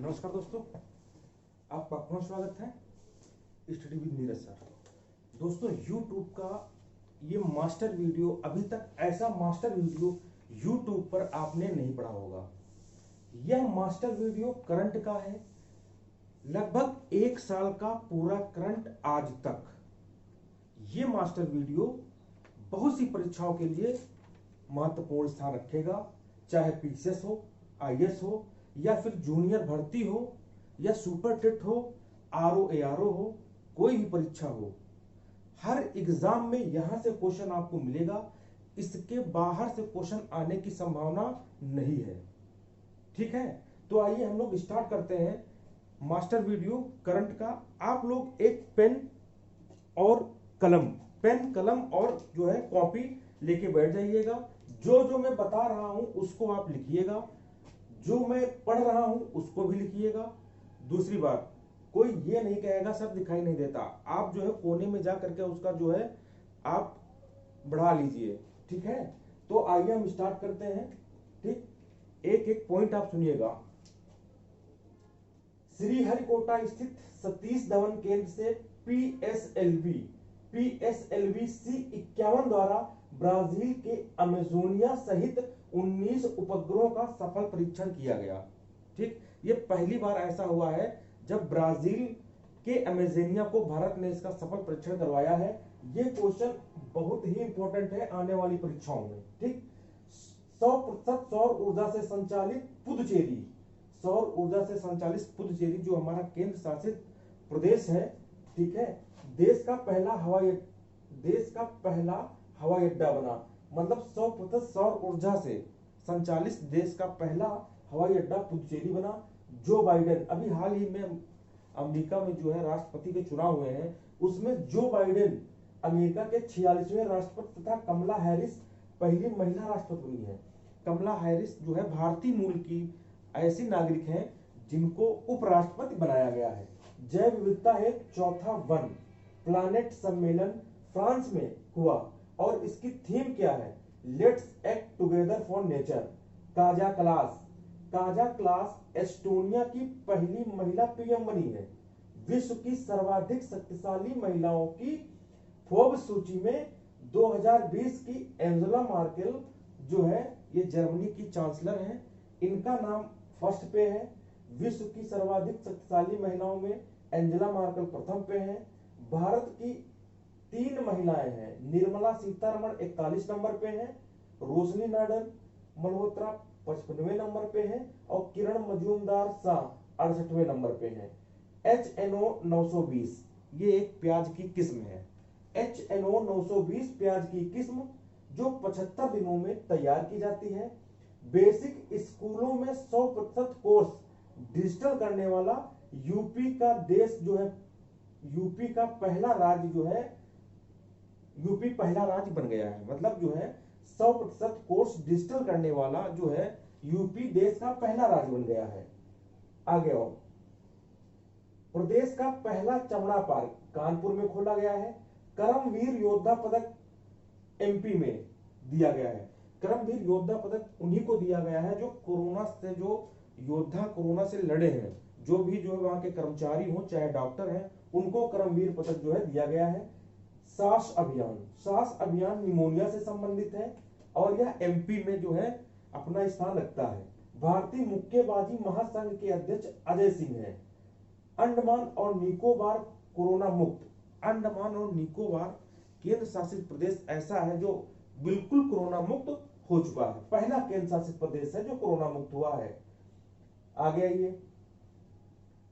नमस्कार दोस्तों, आपका पुनः स्वागत है स्टडी विद नीरज सर। दोस्तों, YouTube का ये मास्टर वीडियो, अभी तक ऐसा मास्टर वीडियो YouTube पर आपने नहीं पढ़ा होगा। यह मास्टर वीडियो करंट का है, लगभग 1 साल का पूरा करंट आज तक। ये मास्टर वीडियो बहुत सी परीक्षाओं के लिए महत्वपूर्ण स्थान रखेगा, चाहे पीसीएस हो, आईएएस हो, या फिर जूनियर भर्ती हो, या सुपर टेट हो, आरओ एआरओ हो, कोई भी परीक्षा हो, हर एग्जाम में यहां से क्वेश्चन आपको मिलेगा। इसके बाहर से क्वेश्चन आने की संभावना नहीं है। ठीक है, तो आइए हम लोग स्टार्ट करते हैं मास्टर वीडियो करंट का। आप लोग एक पेन कलम और जो है कॉपी लेके बैठ जाइएगा। जो मैं बता रहा हूं उसको आप लिखिएगा, जो मैं पढ़ रहा हूं उसको भी लिखिएगा। दूसरी बात, कोई ये नहीं कहेगा सर दिखाई नहीं देता, आप जो है कोने में जा करके उसका जो है आप बढ़ा लीजिए। ठीक है, तो आइए हम स्टार्ट करते हैं। ठीक, एक एक पॉइंट आप सुनिएगा। श्रीहरिकोटा स्थित सतीश धवन केंद्र से पीएसएलवी C-51 द्वारा ब्राजील के अमेजोनिया सहित 19 उपग्रहों का सफल परीक्षण किया गया। ठीक, ये पहली बार ऐसा हुआ है जब ब्राजील के अमेजोनिया को भारत ने इसका सफल परीक्षण करवाया है। ये क्वेश्चन बहुत ही इंपॉर्टेंट है आने वाली परीक्षाओं में। ठीक, 100% सौर ऊर्जा से संचालित पुदुचेरी जो हमारा केंद्र शासित प्रदेश है, ठीक है, देश का पहला हवाई अड्डा बना। मतलब 100% सौर ऊर्जा से संचालित देश का पहला हवाई अड्डा पुदुचेरी बना। जो बाइडेन, अभी हाल ही में अमेरिका में जो है राष्ट्रपति के चुनाव हुए हैं, उसमें जो बाइडेन अमेरिका के 46वें राष्ट्रपति तथा कमला हैरिस पहली महिला राष्ट्रपति बनी है। कमला हैरिस जो है भारतीय मूल की ऐसी नागरिक हैं जिनको उपराष्ट्रपति बनाया गया है। जैव विविधता है चौथा वन प्लानेट सम्मेलन फ्रांस में हुआ और इसकी थीम क्या है? Let's act together for nature. Kaza class Estonia की पहली महिला पीएम बनी है। विश्व की सर्वाधिक शक्तिशाली महिलाओं की फोर्ब्स सूची में 2020 की एंजेला मार्केल जो है ये जर्मनी की चांसलर हैं, इनका नाम फर्स्ट पे है। विश्व की सर्वाधिक शक्तिशाली महिलाओं में एंजेला मार्केल प्रथम पे हैं। भारत की 3 महिलाएं हैं, निर्मला सीतारमण 41 नंबर पे हैं, रोशनी नायडू मल्होत्रा 55वें नंबर पे हैं और किरण मजूमदार शाह 68वें नंबर पे हैं। HNO 920 ये एक प्याज की किस्म है। HNO 920 प्याज की किस्म जो 75 दिनों में तैयार की जाती है। बेसिक स्कूलों में 100% कोर्स डिजिटल करने वाला यूपी का देश जो है, यूपी का पहला राज्य जो है, यूपी पहला राज्य बन गया है। मतलब जो है 100% कोर्स डिजिटल करने वाला जो है यूपी देश का पहला राज्य बन गया है। आगे और प्रदेश का पहला चमड़ा पार्क कानपुर में खोला गया है। कर्मवीर योद्धा पदक एमपी में दिया गया है। कर्मवीर योद्धा पदक उन्हीं को दिया गया है जो कोरोना से लड़े हैं। जो भी जो वहां के कर्मचारी हो, चाहे डॉक्टर हैं, उनको कर्मवीर पदक जो है दिया गया है। सास अभियान निमोनिया से संबंधित है और यह एमपी में जो है अपना स्थान रखता है। भारतीय मुक्केबाजी महासंघ के अध्यक्ष अजय सिंह हैं। अंडमान और निकोबार कोरोना मुक्त। अंडमान और निकोबार केंद्र शासित प्रदेश ऐसा है जो बिल्कुल कोरोना मुक्त हो चुका है। पहला केंद्र शासित प्रदेश है जो कोरोना मुक्त हुआ है। आगे आइए,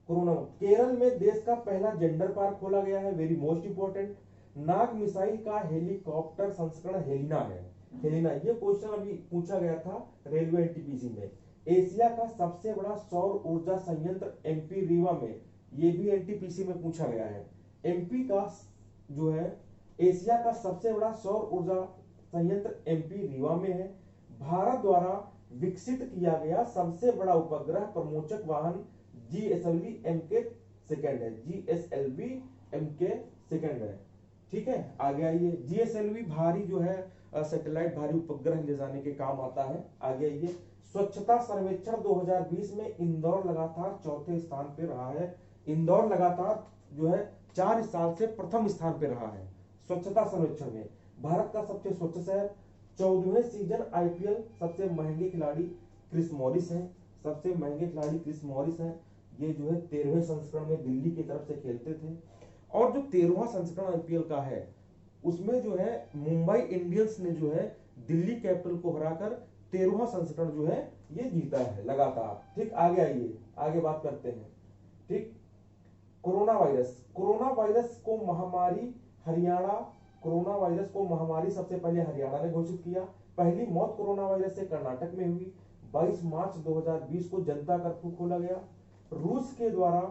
कोरोना मुक्त। केरल में देश का पहला जेंडर पार्क खोला गया है, वेरी मोस्ट इंपोर्टेंट। नाग मिसाइल का हेलीकॉप्टर संस्करण हेलिना है। हेलिना, ये क्वेश्चन अभी पूछा गया था रेलवे एनटीपीसी में। एशिया का सबसे बड़ा सौर ऊर्जा संयंत्र एमपी रीवा में, ये भी एनटीपीसी में पूछा गया है। एमपी का जो है एशिया का सबसे बड़ा सौर ऊर्जा संयंत्र एमपी रीवा में है। भारत द्वारा विकसित किया गया सबसे बड़ा उपग्रह प्रमोचक वाहन GSLV MK सेकंड है। ठीक है, आगे आइए। GSLV भारी जो है सैटेलाइट भारी उपग्रह ले जाने के काम आता है। आगे आइए। स्वच्छता सर्वेक्षण 2020 में इंदौर लगातार चौथे स्थान पे रहा है। इंदौर लगातार जो है 4 साल से प्रथम स्थान पे रहा है स्वच्छता सर्वेक्षण में। भारत का सबसे स्वच्छ शहर, 14वें सीजन आईपीएल, सबसे महंगे खिलाड़ी क्रिस मॉरिस हैं, सबसे महंगे खिलाड़ी क्रिस मॉरिस हैं। ये जो है 13वें संस्करण में दिल्ली की तरफ से खेलते थे। और जो 13वां संस्करण आईपीएल का है उसमें जो है मुंबई इंडियंस ने जो है दिल्ली कैपिटल को हराकर 13वां संस्करण जो है ये जीता है लगातार। ठीक, आगे आइए, आगे बात करते हैं। ठीक, कोरोना वायरस, कोरोना वायरस को महामारी हरियाणा, कोरोना वायरस को महामारी सबसे पहले हरियाणा ने घोषित किया। पहली मौत कोरोना वायरस से कर्नाटक में हुई। 22 मार्च 2020 को जनता कर्फ्यू खोला गया। रूस के द्वारा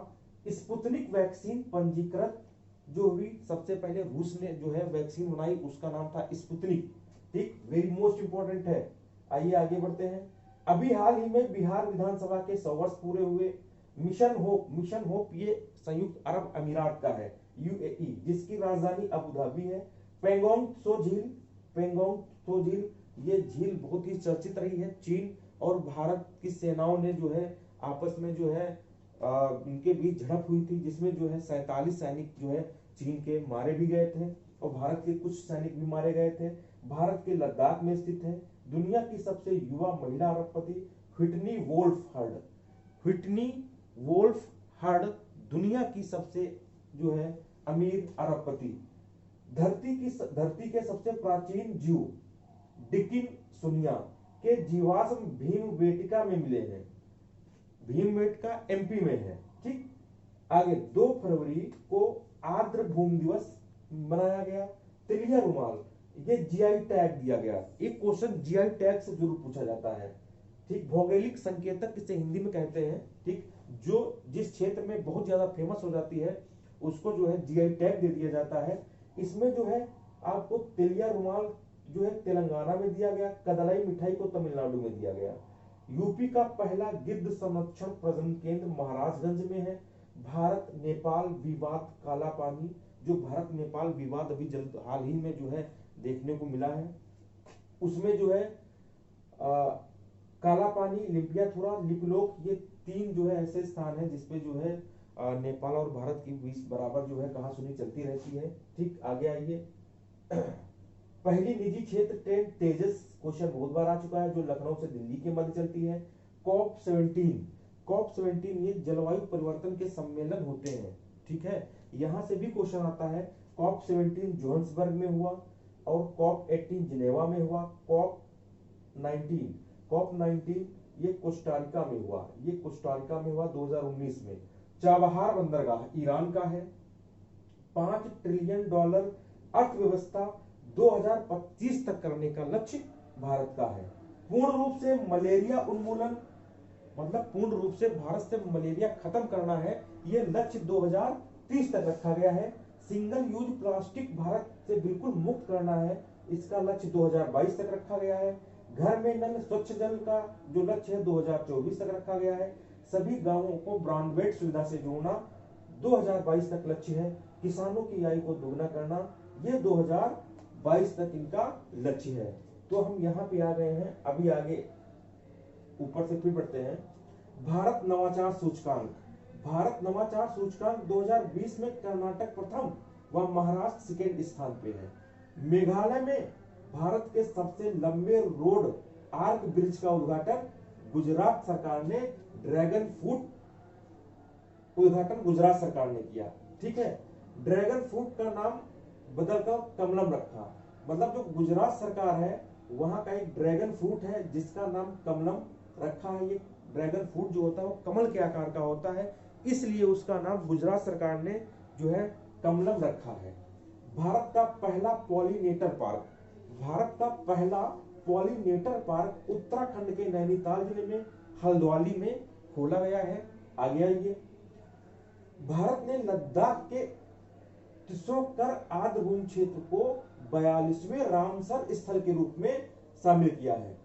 स्पुतनिक वैक्सीन पंजीकृत जो हुई, सबसे पहले रूस ने जो है वैक्सीन बनाई, उसका नाम था स्पुतनिक। ठीक, वेरी मोस्ट इंपॉर्टेंट है। आइए आगे बढ़ते हैं। अभी हाल ही में बिहार विधानसभा के 100 वर्ष पूरे हुए। मिशन होप ये संयुक्त अरब अमीरात का है, यूएई, जिसकी राजधानी अबू धाबी है। पेंगोंग त्सो झील, ये झील बहुत ही चर्चित रही है। चीन और भारत की सेनाओं ने जो है आपस में जो है उनके बीच झड़प हुई थी, जिसमें जो है 47 सैनिक जो है चीन के मारे भी गए थे और भारत के कुछ सैनिक भी मारे गए थे। भारत के लद्दाख में स्थित है। दुनिया की सबसे युवा महिला अरबपति व्हिटनी वोल्फ हर्ड दुनिया की सबसे जो है अमीर अरबपति। धरती के सबसे प्राचीन जीव डिकिनसुनिया के जीवाश्म भीमबेटका में मिले हैं। भीमबेटका एमपी में है। ठीक, आगे 2 फरवरी को आर्द्र भूमि दिवस मनाया गया। तिलिया रुमाल, ये जीआई टैग दिया गया। एक क्वेश्चन जीआई टैग से जरूर पूछा जाता है। ठीक, भौगोलिक संकेतक इसे हिंदी में कहते हैं। ठीक, जो जिस क्षेत्र में बहुत ज्यादा फेमस हो जाती है उसको जो है जीआई टैग दे दिया जाता है। इसमें जो है आपको तिलिया रुमाल जो है तेलंगाना में दिया गया, कदलाई मिठाई को तमिलनाडु में दिया गया। यूपी का पहला गिद्ध संरक्षण प्रजनन केंद्र महाराजगंज में है। भारत नेपाल विवाद काला पानी, जो भारत नेपाल विवाद अभी जल्द हाल ही में जो है देखने को मिला है, उसमें जो है काला पानी, लिम्पियाथुरा, लिपलोक, ये 3 जो है ऐसे स्थान है जिसपे जो है नेपाल और भारत के बीच बराबर जो है कहासुनी चलती रहती है। ठीक, आगे आइए। पहली निजी क्षेत्र ट्रेन तेजस, क्वेश्चन बहुत बार आ चुका है, जो लखनऊ से दिल्ली के मध्य चलती है। कॉप 17 ये जलवायु परिवर्तन के सम्मेलन होते हैं। ठीक है, यहां से भी क्वेश्चन आता है। कॉप 17 जोहान्सबर्ग में हुआ और कॉप 18 जिनेवा में हुआ। कॉप 19 ये कोस्टारिका में हुआ। 2019 में। चाबहार बंदरगाह ईरान का है। $5 ट्रिलियन अर्थव्यवस्था 2025 तक करने का लक्ष्य भारत का है। पूर्ण रूप से मलेरिया उन्मूलन, मतलब पूर्ण रूप से भारत से मलेरिया खत्म करना है, यह लक्ष्य 2030 तक रखा गया है। सिंगल यूज प्लास्टिक भारत से बिल्कुल मुक्त करना है, इसका लक्ष्य 2022 तक रखा गया है। घर में नल स्वच्छ जल का जो लक्ष्य है 2024 तक रखा गया है। सभी गांवों को ब्रॉडबैंड सुविधा से जोड़ना 2022 तक लक्ष्य है। किसानों की आय को दोगुना करना, यह 2022 तक इनका लक्ष्य है। तो हम यहाँ पे आ गए हैं। अभी आगे ऊपर से फिर बढ़ते हैं। भारत नवाचार सूचकांक 2020 में कर्नाटक प्रथम व महाराष्ट्र सेकेंड स्थान पे है। मेघालय में भारत के सबसे लंबे रोड आर्क ब्रिज का उद्घाटन गुजरात सरकार ने गुजरात सरकार ने किया। ठीक है, ड्रैगन फ्रूट का नाम बदलकर कमलम रखा। मतलब जो गुजरात सरकार है वहां का एक ड्रैगन फ्रूट है जिसका नाम कमलम रखा है। ये ड्रैगन फ्रूट जो होता है वो कमल के आकार का होता है, इसलिए उसका नाम गुजरात सरकार ने जो है कमलम रखा है। भारत का पहला पॉलिनेटर पार्क उत्तराखंड के नैनीताल जिले में हल्द्वानी में खोला गया है। आगे आइए। भारत ने लद्दाख के तिसोकर आर्द्रभूमि क्षेत्र को 42वें रामसर स्थल के रूप में शामिल किया है।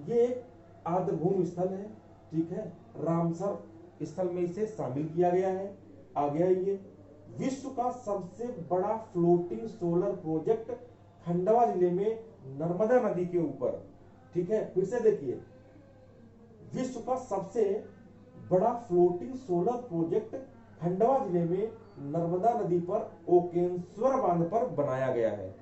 ये एक आर्द्रभूमि स्थल है। ठीक है, रामसर स्थल में इसे शामिल किया गया है। आगे आइए। विश्व का सबसे बड़ा फ्लोटिंग सोलर प्रोजेक्ट खंडवा जिले में नर्मदा नदी के ऊपर। ठीक है, फिर से देखिए, विश्व का सबसे बड़ा फ्लोटिंग सोलर प्रोजेक्ट खंडवा जिले में नर्मदा नदी पर ओकेश्वर बांध पर बनाया गया है।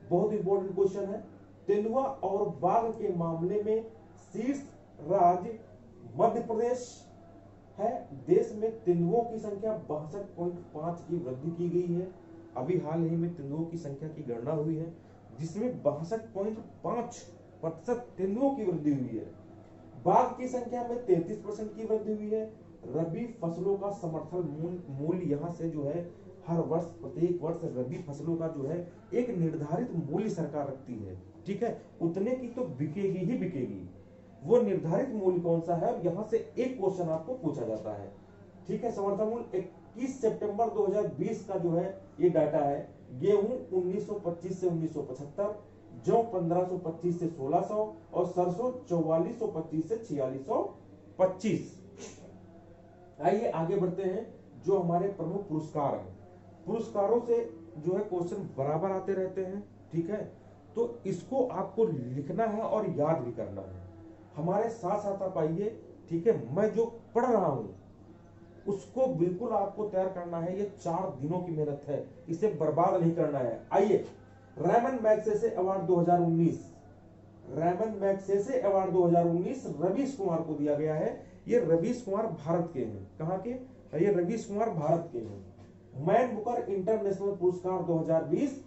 बहुत इंपॉर्टेंट क्वेश्चन है। तेंदुआ और बाघ के मामले में शीर्ष राज्य मध्य प्रदेश है। देश में तेंदुओं की संख्या 62.5 की वृद्धि की गई है। अभी हाल ही में तेंदुओं की संख्या की गणना हुई है, जिसमें 62.5% तेंदुओं की वृद्धि हुई है। बाघ की संख्या में 33% की वृद्धि हुई है। रबी फसलों का समर्थन मूल्य यहाँ से जो है हर वर्ष प्रत्येक वर्ष रबी फसलों का जो है एक निर्धारित मूल्य सरकार रखती है, ठीक है, उतने की तो बिकेगी ही बिकेगी। वो निर्धारित मूल्य कौन सा है, यहाँ से एक क्वेश्चन आपको पूछा जाता है, ठीक है। समर्थन मूल्य 21 सितंबर 2020 का जो है ये डाटा है। गेहूं 1925 से 1975, जौ 1525 से 1600 और सरसों 4425 से 4625। आइए आगे बढ़ते हैं। जो हमारे प्रमुख पुरस्कार हैं, पुरस्कारों से जो है क्वेश्चन बराबर आते रहते हैं, ठीक है, तो इसको आपको लिखना है और याद भी करना है। हमारे साथ साथ आप आइए, ठीक है। मैं जो पढ़ रहा हूं उसको बिल्कुल आपको तैयार करना है। ये 4 दिनों की मेहनत है, इसे बर्बाद नहीं करना है। आइए, Ramon Magsaysay award 2019, Ramon Magsaysay award 2019 Ravish Kumar को दिया गया है। ये रवीश कुमार भारत के हैं। कहां के? ये रवीश कुमार भारत के हैं। मैन बुकर इंटरनेशनल पुरस्कार 2020,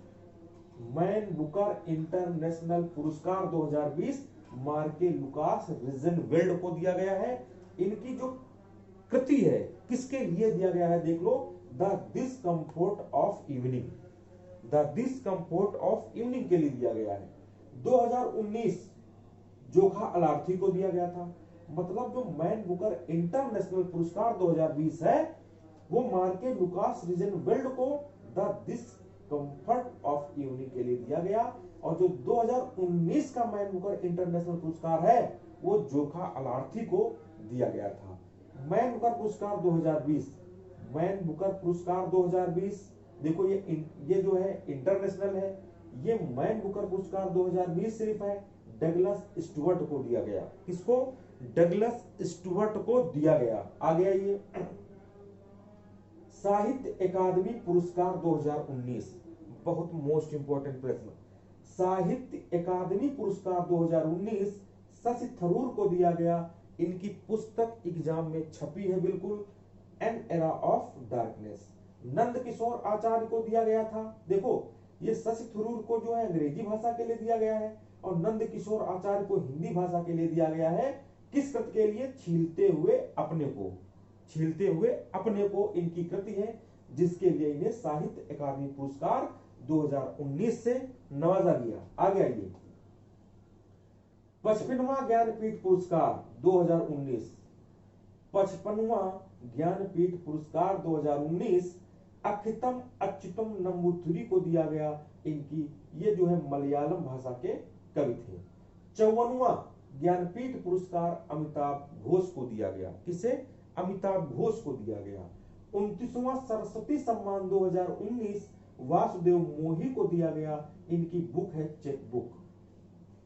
मैन बुकर इंटरनेशनल पुरस्कार 2020 मार्के लुकास रिजनवेल्ड को दिया गया है। इनकी जो कृति है किसके लिए दिया गया है, देख लो, the discomfort of evening, the discomfort of evening के लिए दिया गया है। 2019 जोखा अलार्थी को दिया गया था। मतलब जो मैन बुकर इंटरनेशनल पुरस्कार 2020 है वो मार्के लुकास रिजनवेल्ड को द डिस्कम्फर्ट ऑफ इवनिंग के लिए दिया गया, और जो 2019 का मैन बुकर इंटरनेशनल पुरस्कार है वो जोखा अलार्थी को दिया गया था। मैन बुकर पुरस्कार 2020, मैन बुकर पुरस्कार 2020, देखो ये जो है इंटरनेशनल है। ये मैन बुकर पुरस्कार 2020 सिर्फ है डगलस स्टुअर्ट को दिया गया। किसको? डगलस स्टुअर्ट को दिया गया। आ गया ये साहित्य अकादमी पुरस्कार 2019, बहुत मोस्ट इंपोर्टेंट प्रश्न। साहित्य अकादमी पुरस्कार 2019 शशि थरूर को दिया गया। इनकी पुस्तक एग्जाम में छपी है बिल्कुल, an era of darkness. Nand Kishore आचार्य को दिया गया था। देखो, ये शशि थरूर को जो है अंग्रेजी भाषा के लिए दिया गया है और नंद किशोर आचार्य को हिंदी भाषा के लिए दिया गया है। किस कृति के लिए? छीलते हुए अपने को, छीलते हुए अपने को इनकी कृति है, जिसके लिए इन्हें साहित्य अकादमी पुरस्कार 2019 से नवाजा गया। आगे आइए, 55वां ज्ञानपीठ पुरस्कार 2019, 55वां ज्ञानपीठ पुरस्कार 2019 अखितम अच्युतम नंबूथिरी को दिया गया। इनकी ये जो है मलयालम भाषा के कवि थे। 54वां ज्ञानपीठ पुरस्कार अमिताभ घोष को दिया गया। किसे? अमिताभ घोष को दिया गया। 29वां सरस्वती सम्मान 2019 वासुदेव मोही को दिया गया। इनकी बुक है cheque book,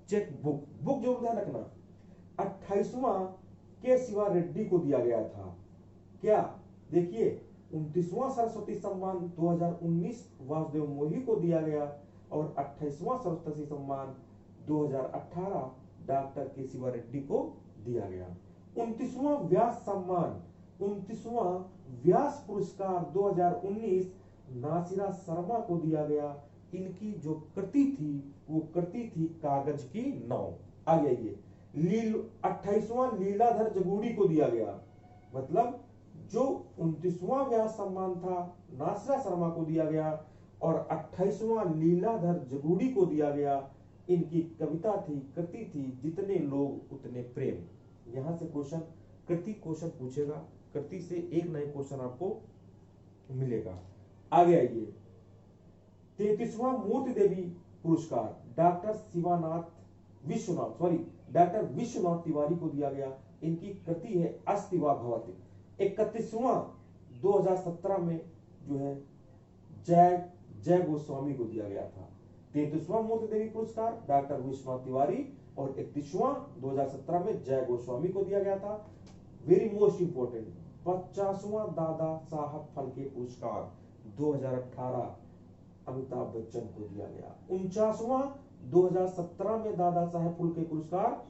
cheque book, book जरूर ध्यान रखना। 28वां के शिवा रेड्डी को दिया गया था। क्या? देखिए, 29वां सरस्वती सम्मान 2019 वासुदेव मोही को दिया गया और 28वां सरस्वती सम्मान 2018 डॉक्टर के शिवा रेड्डी को दिया गया। 29वां व्यास सम्मान, 29वां व्यास पुरस्कार 2019 नासिरा शर्मा को दिया गया। इनकी जो कृति थी वो कृति थी कागज की नाव। आगे आइए, 28वां लीलाधर जगूड़ी को दिया गया। मतलब जो 29वां व्यास सम्मान था नासिरा शर्मा को दिया गया और 28वां लीलाधर जगूड़ी को दिया गया। इनकी कविता थी, कृति थी, जितने लोग उतने प्रेम। यहां से क्वेश्चन, कृति क्वेश्चन पूछेगा, कृति से एक नए क्वेश्चन आपको मिलेगा। आगे आइए, 33वां मूर्ति देवी पुरस्कार डॉक्टर विश्वनाथ तिवारी को दिया गया। इनकी कृति है अस्तिवा भवति। 31वां 2017 में जो है जय गोस्वामी को दिया गया था। 33वां मूर्ति देवी पुरस्कार डॉक्टर विश्वनाथ तिवारी और 31वां 2017 में जय गोस्वामी को दिया गया था। Very most important 50वां Dada Saheb Phalke पुरस्कार 2018 अमिताभ बच्चन को दिया गया। 49वां 2017 में दादा साहब फाल्के पुरस्कार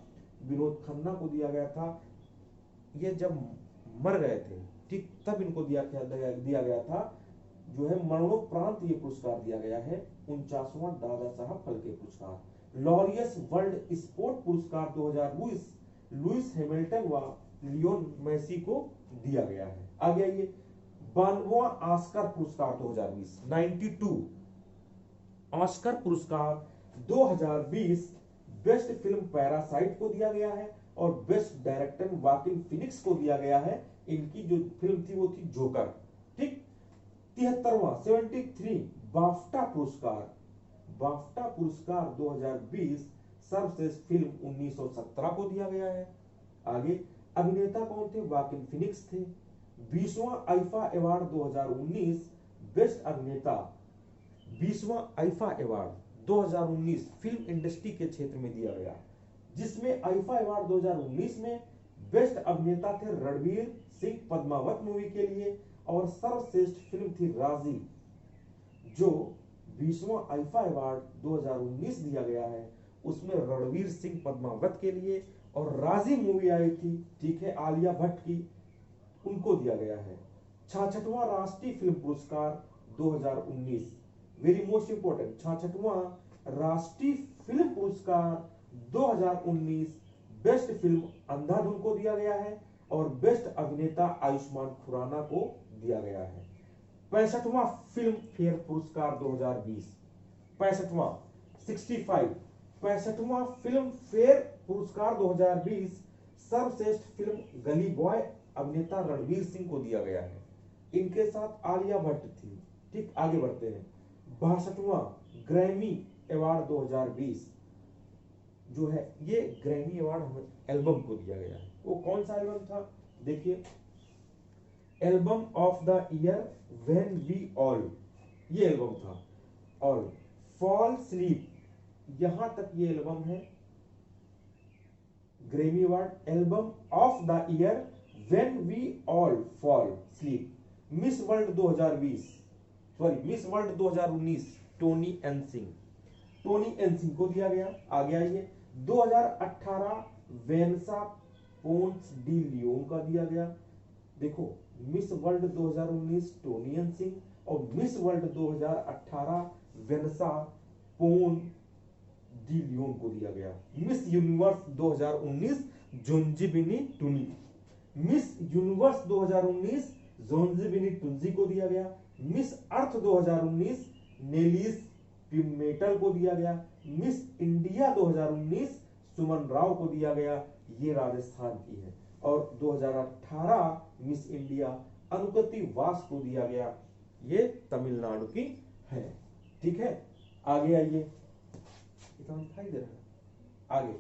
विनोद खन्ना को दिया गया था। ये जब मर गए थे ठीक तब इनको दिया गया था, जो है मरणोपरांत ये पुरस्कार दिया गया है। 49वां दादा साहब फाल्के पुरस्कार। लॉरियस वर्ल्ड स्पोर्ट पुरस्कार 2020 लुइस हैमिल्टन व लियोन मेसी को दिया गया है। आगे आइए 92वां ऑस्कर पुरस्कार 2020 92 ऑस्कर पुरस्कार 2020 बेस्ट फिल्म पैरासाइट को दिया गया है और बेस्ट डायरेक्टर वाकिन फिनिक्स को दिया गया है। इनकी जो फिल्म थी वो थी जोकर। ठीक 73वां 73 बाफ्टा पुरस्कार 2020 सर्वश्रेष्ठ फिल्म 1917 को दिया गया है। आगे अभिनेता कौन थे? वाकिन फिनिक्स थे। 20वां आईफा अवार्ड 2019 बेस्ट अभिनेता 20वां आईफा अवार्ड 2019 फिल्म इंडस्ट्री के क्षेत्र में दिया गया, जिसमें आईफा अवार्ड 2019 में बेस्ट अभिनेता थे रणवीर सिंह पद्मावत मूवी के लिए और सर्वश्रेष्ठ फिल्म थी राजी। जो 20वां आईफा अवार्ड 2019 दिया गया है उसमें रणवीर सिंह पद्मावत के लिए और राजी मूवी आई थी, ठीक है, आलिया भट्ट की, उनको दिया गया है। 66वां राष्ट्रीय फिल्म पुरस्कार 2019 वेरी मोस्ट इंपोर्टेंट 66वां राष्ट्रीय फिल्म पुरस्कार 2019 बेस्ट फिल्म अंधाधुन को दिया गया है और बेस्ट अभिनेता आयुष्मान खुराना को दिया गया है। 65वां फिल्म फेयर पुरस्कार 2020 65वां फिल्म फेयर पुरस्कार 2020 सर्वश्रेष्ठ फिल्म गली बॉय अभिनेता रणवीर सिंह को दिया गया है। इनके साथ आलिया भट्ट थी। ठीक आगे बढ़ते हैं। 62वां ग्रैमी अवार्ड 2020 जो है ये ग्रैमी अवार्ड हमें एल्बम को दिया गया है। वो कौन सा एल्बम था? देखिए album of the year when we all, ये एल्बम था। और फॉल स्लीप, यहां तक ये एल्बम है। Grammy award album of the year when we all fall sleep. Miss World 2019 Toni Ann Singh को दिया गया। आगे आइए 2018 वेनसा पोन्स डी लियोन का दिया गया। देखो miss World 2019 Toni Ann Singh और मिस वर्ल्ड 2018 वेनसा पोन डी लियोन को दिया गया। मिस यूनिवर्स 2019 जोंजिबिनी टुनी, मिस यूनिवर्स 2019 जोंजिबिनी टुंजी को दिया गया। मिस अर्थ 2019 नेलिस पिमेटल को दिया गया। मिस इंडिया 2019 सुमन राव को दिया गया, ये राजस्थान की है। और 2018 मिस इंडिया अनुकृति वास को दिया गया, ये तमिलनाडु की है। ठीक है, आगे आइए, इतना दिखाई दे रहा है। आगे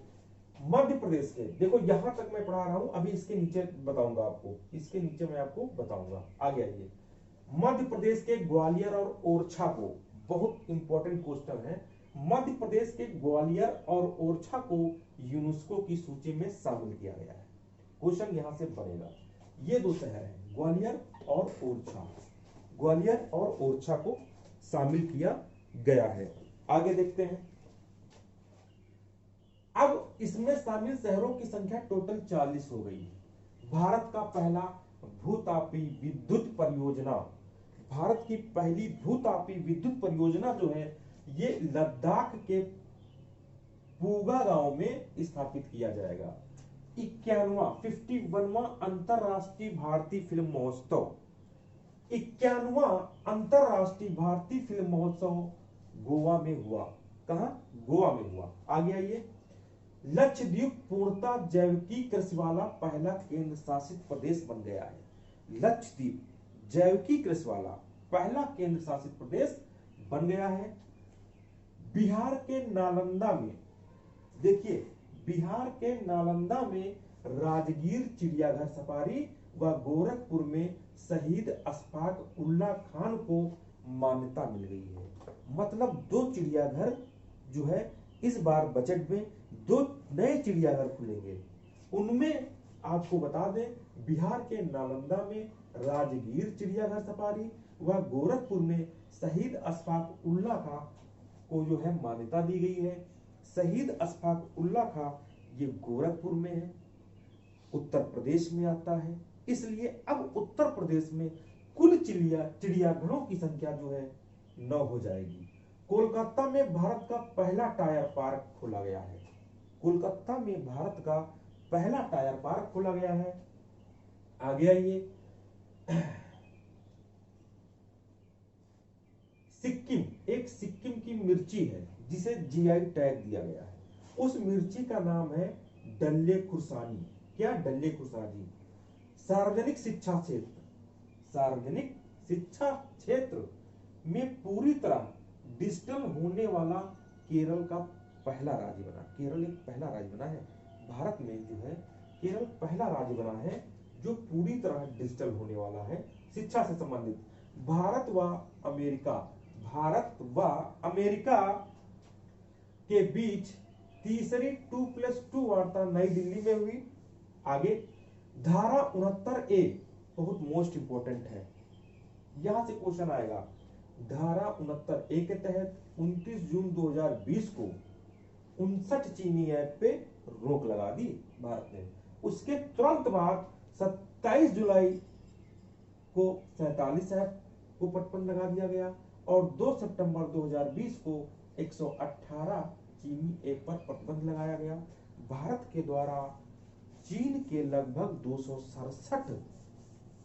मध्य प्रदेश के, देखो यहां तक मैं पढ़ा रहा हूं, अभी इसके नीचे बताऊंगा आपको, इसके नीचे मैं आपको बताऊंगा। आगे आइए, मध्य प्रदेश के ग्वालियर और ओरछा को, बहुत इंपॉर्टेंट क्वेश्चन है, मध्य प्रदेश के ग्वालियर और ओरछा को यूनेस्को की सूची में शामिल किया गया है। क्वेश्चन यहां से बनेगा। ये दो शहर हैं ग्वालियर और ओरछा, ग्वालियर और ओरछा को शामिल किया गया है। आगे देखते हैं। अब इसमें शामिल शहरों की संख्या टोटल 40 हो गई है। भारत का पहला भूतापी विद्युत परियोजना, भारत की पहली भूतापी विद्युत परियोजना जो है ये लद्दाख के पूगा गांव में स्थापित किया जाएगा। 51वां अंतरराष्ट्रीय भारतीय फिल्म महोत्सव, 51वां अंतरराष्ट्रीय भारतीय फिल्म महोत्सव गोवा में हुआ। कहां? गोवा में हुआ। आगे आइए, लक्षद्वीप पूर्णतः जैविकी कृषि वाला पहला केंद्र शासित प्रदेश बन गया है। लक्षद्वीप जैविकी कृषि वाला पहला केंद्र शासित प्रदेश बन गया है। बिहार के नालंदा में, देखिए बिहार के नालंदा में राजगीर चिड़ियाघर सफारी व गोरखपुर में शहीद अशफाक उल्ला खान को मान्यता मिल गई है। मतलब दो चिड़ियाघर जो है इस बार बजट में दो नए चिड़ियाघर खुलेंगे। उनमें आपको बता दें, बिहार के नालंदा में राजगीर चिड़ियाघर सफारी व गोरखपुर में शहीद अशफाक उल्लाह खां को जो है मान्यता दी गई है। शहीद अशफाक उल्लाह खां ये गोरखपुर में है, उत्तर प्रदेश में आता है, इसलिए अब उत्तर प्रदेश में कुल चिड़ियाघरों की संख्या जो है 9 हो जाएगी। कोलकाता में भारत का पहला टायर पार्क खोला गया है। कोलकाता में भारत का पहला टायर पार्क खोला गया है। आगे आइए, सिक्किम, एक सिक्किम की मिर्ची है जिसे जीआई टैग दिया गया है। उस मिर्ची का नाम है डल्ले खुर्सानी। क्या? डल्ले खुर्सानी। सार्वजनिक शिक्षा क्षेत्र, सार्वजनिक शिक्षा क्षेत्र में पूरी तरह डिजिटल होने वाला केरल का पहला राज्य बना। केरल एक पहला राज्य बना है भारत में, जो है केरल पहला राज्य बना है जो पूरी तरह डिजिटल होने वाला है शिक्षा से संबंधित। भारत व अमेरिका के बीच तीसरी 2+2 वार्ता नई दिल्ली में हुई। आगे, धारा 69A बहुत मोस्ट इंपोर्टेंट है, यहां से क्वेश्चन आएगा। धारा 69A के तहत 29 जून 2020 को 59 चीनी ऐप पे रोक लगा दी भारत ने। उसके तुरंत बाद 27 जुलाई को 47 ऐप को प्रतिबंध लगा दिया गया और 2 सितंबर 2020 को 118 चीनी ऐप पर प्रतिबंध लगाया गया। भारत के द्वारा चीन के लगभग 267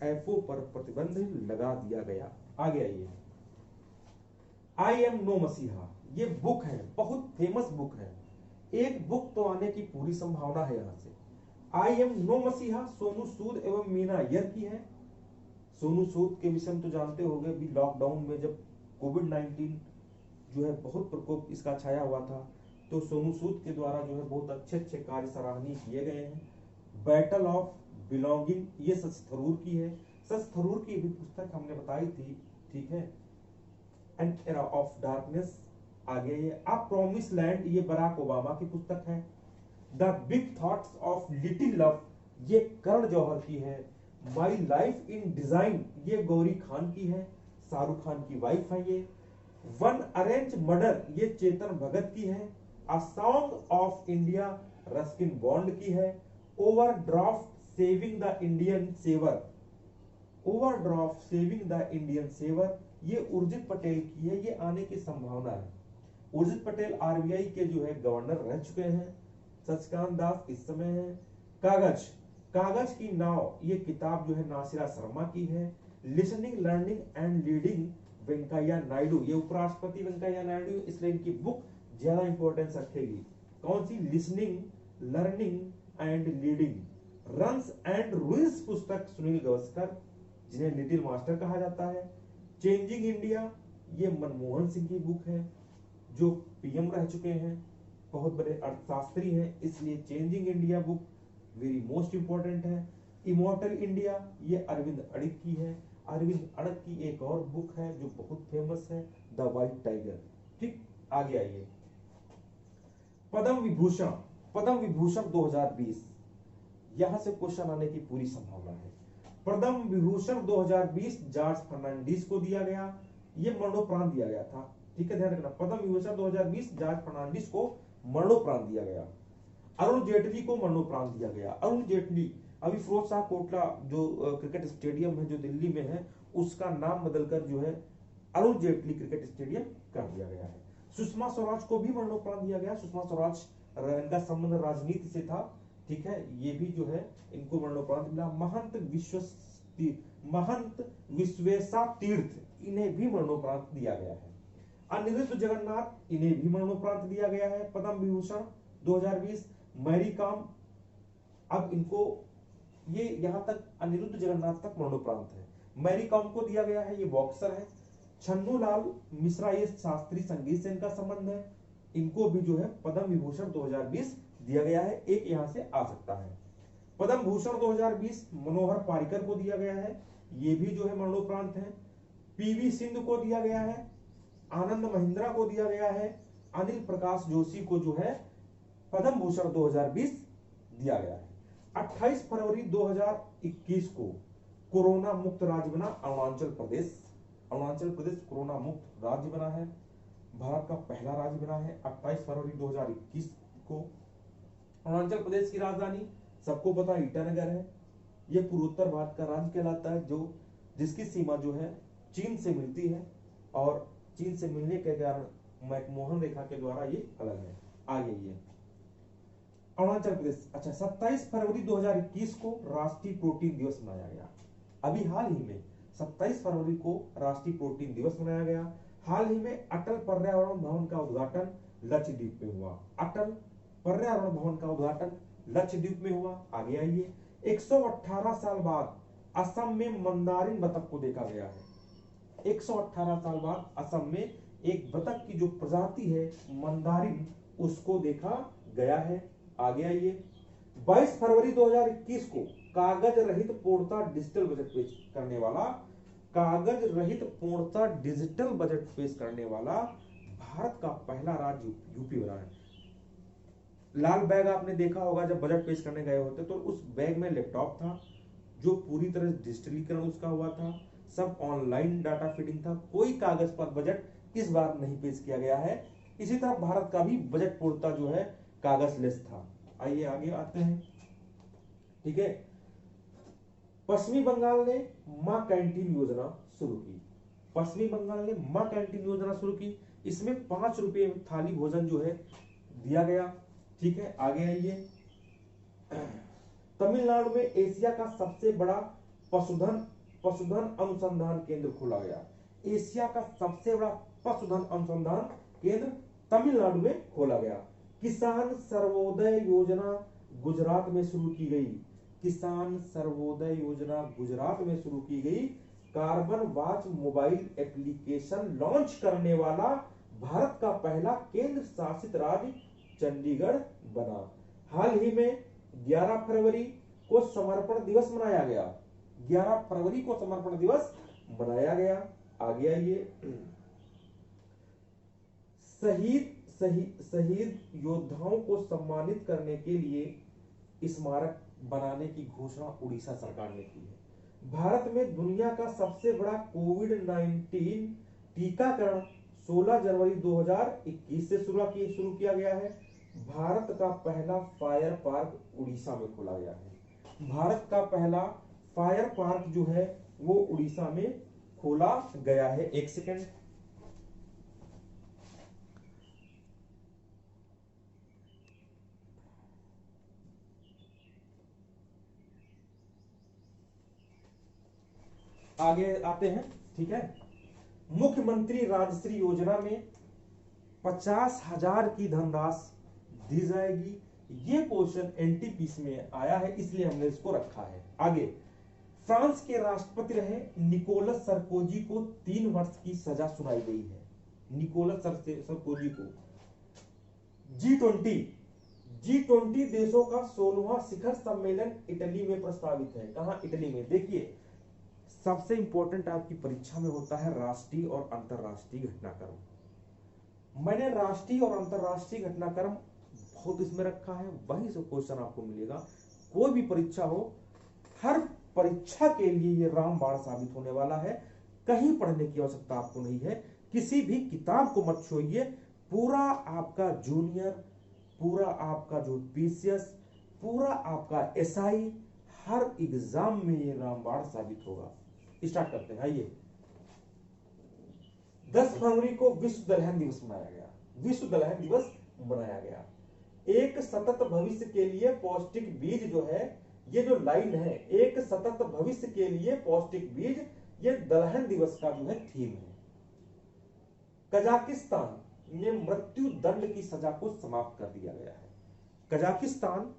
ऐपों पर प्रतिबंध लगा दिया गया। आगे आइए, आई एम नो मसीहा, ये बुक है, बहुत फेमस बुक है, एक बुक तो आने की पूरी संभावना है यहां से। आई एम नो मसीहा सोनू सूद एवं मीना अय्यर की है। सोनू सूद के विषय में तो जानते होंगे, अभी लॉकडाउन में जब कोविड-19 जो है बहुत प्रकोप इसका छाया हुआ था, तो सोनू सूद के द्वारा जो है बहुत अच्छे अच्छे कार्य सराहनीय किए गए हैं। बैटल ऑफ बिलोंगिंग ये सच थरूर की है। सच थरूर की भी पुस्तक हमने बताई थी, ठीक है, एन एरा ऑफ डार्कनेस। आगे ये अ प्रॉमिस लैंड, ये बराक ओबामा की पुस्तक है। The big thoughts of little love, ये करण जौहर की है। माई लाइफ इन डिजाइन, ये गौरी खान की है, शाहरुख खान की वाइफ है ये। वन अरेंज मर्डर, ये चेतन भगत की है। A song of India Ruskin Bond की है। Overdraft saving the Indian saver, overdraft saving the Indian saver, ये उर्जित पटेल की है, ये आने की संभावना है। उर्जित पटेल आरबीआई के जो है गवर्नर रह चुके हैं। सचकांत दास इस समय है। कागज, कागज की नाव, ये किताब जो है नासिरा शर्मा की है। Listening learning and leading Venkaiah Naidu, ये उपराष्ट्रपति वेंकैया नायडू, इसलिए इनकी बुक ज्यादा इंपॉर्टेंस रखेगी। कौन सी? Listening learning and leading. Runs and ruins पुस्तक सुनील गावस्कर, जिन्हें लिटिल मास्टर कहा जाता है। चेंजिंग इंडिया, ये मनमोहन सिंह की बुक है जो पीएम रह चुके हैं, बहुत बड़े अर्थशास्त्री हैं, इसलिए changing India book very most important है। इमॉर्टल इंडिया, ये अरविंद अडिग की है। अरविंद अडिग की एक और बुक है जो बहुत फेमस है, द व्हाइट टाइगर। ठीक, आगे आइए, पद्म विभूषण, पद्म विभूषण 2020, यहां से क्वेश्चन आने की पूरी संभावना है। पद्म विभूषण 2020 जॉर्ज फर्नांडिस को दिया गया, ये मरणोपरांत दिया गया था, ठीक है, ध्यान रखना। पद्म विभूषण 2020 जॉर्ज फर्नांडिस को मरणोपरांत दिया गया। अरुण जेटली को मरणोपरांत दिया गया। अरुण जेटली, अभी फिरोज शाह कोटला जो क्रिकेट स्टेडियम है जो दिल्ली में है, उसका नाम बदलकर जो है अरुण जेटली क्रिकेट स्टेडियम कर दिया गया है। सुषमा स्वराज को भी मरणोपरांत दिया गया। सुषमा स्वराज, इनका संबंध राजनीति से था, ठीक है, ये भी जो है इनको मरणोपरांत मिला। महंत विश्वेशा तीर्थ, इन्हें भी मरणोपरांत दिया गया है। अनिरुद्ध जगन्नाथ, इन्हें भी मरणोपरांत दिया गया है पद्म विभूषण 2020। मैरी कॉम, अब इनको ये यहां तक अनिरुद्ध जगन्नाथ तक मरणोपरांत है। मैरी कॉम को दिया गया है, ये बॉक्सर है। छन्नू लाल मिश्रा, ये शास्त्रीय संगीत से इनका संबंध है, इनको भी जो है पद्म विभूषण 2020 दिया गया है। एक यहां से आ सकता है। पद्म भूषण 2020 मनोहर पारिकर को दिया गया है, ये भी जो है मरणोपरांत है। पीवी सिंधु को दिया गया है। आनंद महिंद्रा को दिया गया है। अनिल प्रकाश जोशी को जो है पद्म भूषण 2020 दिया गया है। 28 फरवरी 2021 को कोरोना मुक्त राज्य बना अरुणाचल प्रदेश। अरुणाचल प्रदेश कोरोना मुक्त राज्य बना है, भारत का पहला राज्य बना है 28 फरवरी 2021 को। अरुणाचल प्रदेश की राजधानी सबको पता ईटानगर है। यह पूर्वोत्तर भारत का राज्य कहलाता है, जो जिसकी सीमा जो है चीन से मिलती है, और चीन से मिलने के कारण मैकमोहन रेखा के द्वारा ये अलग है। आगे ये अरुणाचल प्रदेश। अच्छा, 27 फरवरी 2021 को राष्ट्रीय प्रोटीन दिवस मनाया गया। अभी हाल ही में 27 फरवरी को राष्ट्रीय प्रोटीन दिवस मनाया गया। हाल ही में अटल पर्यावरण भवन का उद्घाटन लक्षद्वीप में हुआ। अटल पर्यावरण भवन का उद्घाटन लक्षद्वीप में हुआ। आगे आइए, 118 साल बाद असम में मंदारिन बतख को देखा गया है। 118 साल बाद असम में एक बतख की जो प्रजाति है मंदारिन, उसको देखा गया है। आगे आइए, 22 फरवरी 2021 को कागज रहित पूर्णतः डिजिटल बजट पेश करने वाला भारत का पहला राज्य यूपी बना है। लाल बैग आपने देखा होगा, जब बजट पेश करने गए होते तो उस बैग में लैपटॉप था, जो पूरी तरह डिजिटलीकरण उसका हुआ था, सब ऑनलाइन डाटा फीडिंग था, कोई कागज पर बजट इस बार नहीं पेश किया गया है। इसी तरह भारत का भी बजट पूर्णतः जो है कागज लेस था। आइए आगे आते हैं, ठीक है। पश्चिमी बंगाल ने मां कैंटीन योजना शुरू की। पश्चिमी बंगाल ने मां कैंटीन योजना शुरू की। इसमें 5 रुपए थाली भोजन जो है दिया गया, ठीक है। आगे आइए, तमिलनाडु में एशिया का सबसे बड़ा पशुधन अनुसंधान केंद्र खोला गया। एशिया का सबसे बड़ा पशुधन अनुसंधान केंद्र तमिलनाडु में खोला गया। किसान सर्वोदय योजना गुजरात में शुरू की गई। किसान सर्वोदय योजना गुजरात में शुरू की गई। Carbon watch mobile application launch करने वाला भारत का पहला केंद्र शासित राज्य चंडीगढ़ बना। हाल ही में 11 फरवरी को समर्पण दिवस मनाया गया। 11 फरवरी को समर्पण दिवस मनाया गया। आगे आइए, शहीद योद्धाओं को सम्मानित करने के लिए स्मारक बनाने की घोषणा उड़ीसा सरकार ने की है। भारत में दुनिया का सबसे बड़ा कोविड-19 टीकाकरण 16 जनवरी 2021 से शुरू किया गया है। भारत का पहला फायर पार्क उड़ीसा में खोला गया है। भारत का पहला फायर पार्क जो है वो उड़ीसा में खोला गया है। एक सेकेंड, आगे आते हैं, ठीक है। मुख्यमंत्री राजश्री योजना में 50,000 की धनराशि दी जाएगी। ये क्वेश्चन एनटीपीसी में आया है, इसलिए हमने इसको रखा है। आगे, फ्रांस के राष्ट्रपति रहे निकोलस सरकोजी को 3 वर्ष की सजा सुनाई गई है। निकोलस सरकोजी को। G20 देशों का 16वां शिखर सम्मेलन इटली में प्रस्तावित है। कहां? इटली में। देखिए, सबसे इंपॉर्टेंट आपकी परीक्षा में होता है राष्ट्रीय और अंतरराष्ट्रीय घटनाक्रम। मैंने राष्ट्रीय और अंतरराष्ट्रीय घटनाक्रम बहुत इसमें रखा है, वही से क्वेश्चन आपको मिलेगा। कोई भी परीक्षा हो, हर परीक्षा के लिए ये रामबाण साबित होने वाला है। कहीं पढ़ने की आवश्यकता आपको नहीं है, किसी भी किताब को मत छोड़िए। पूरा आपका जूनियर, पूरा आपका जो पीसीएस, पूरा आपका एसआई, हर एग्जाम में ये रामबाण साबित होगा। स्टार्ट करते हैं। आइए, 10 फरवरी को विश्व दलहन दिवस मनाया गया। विश्व दलहन दिवस मनाया गया। एक सतत भविष्य के लिए पौष्टिक बीज जो है, ये जो लाइन है, एक सतत भविष्य के लिए पौष्टिक बीज, ये दलहन दिवस का जो है थीम है। कजाकिस्तान में मृत्यु दंड की सजा को समाप्त कर दिया गया है। कजाकिस्तान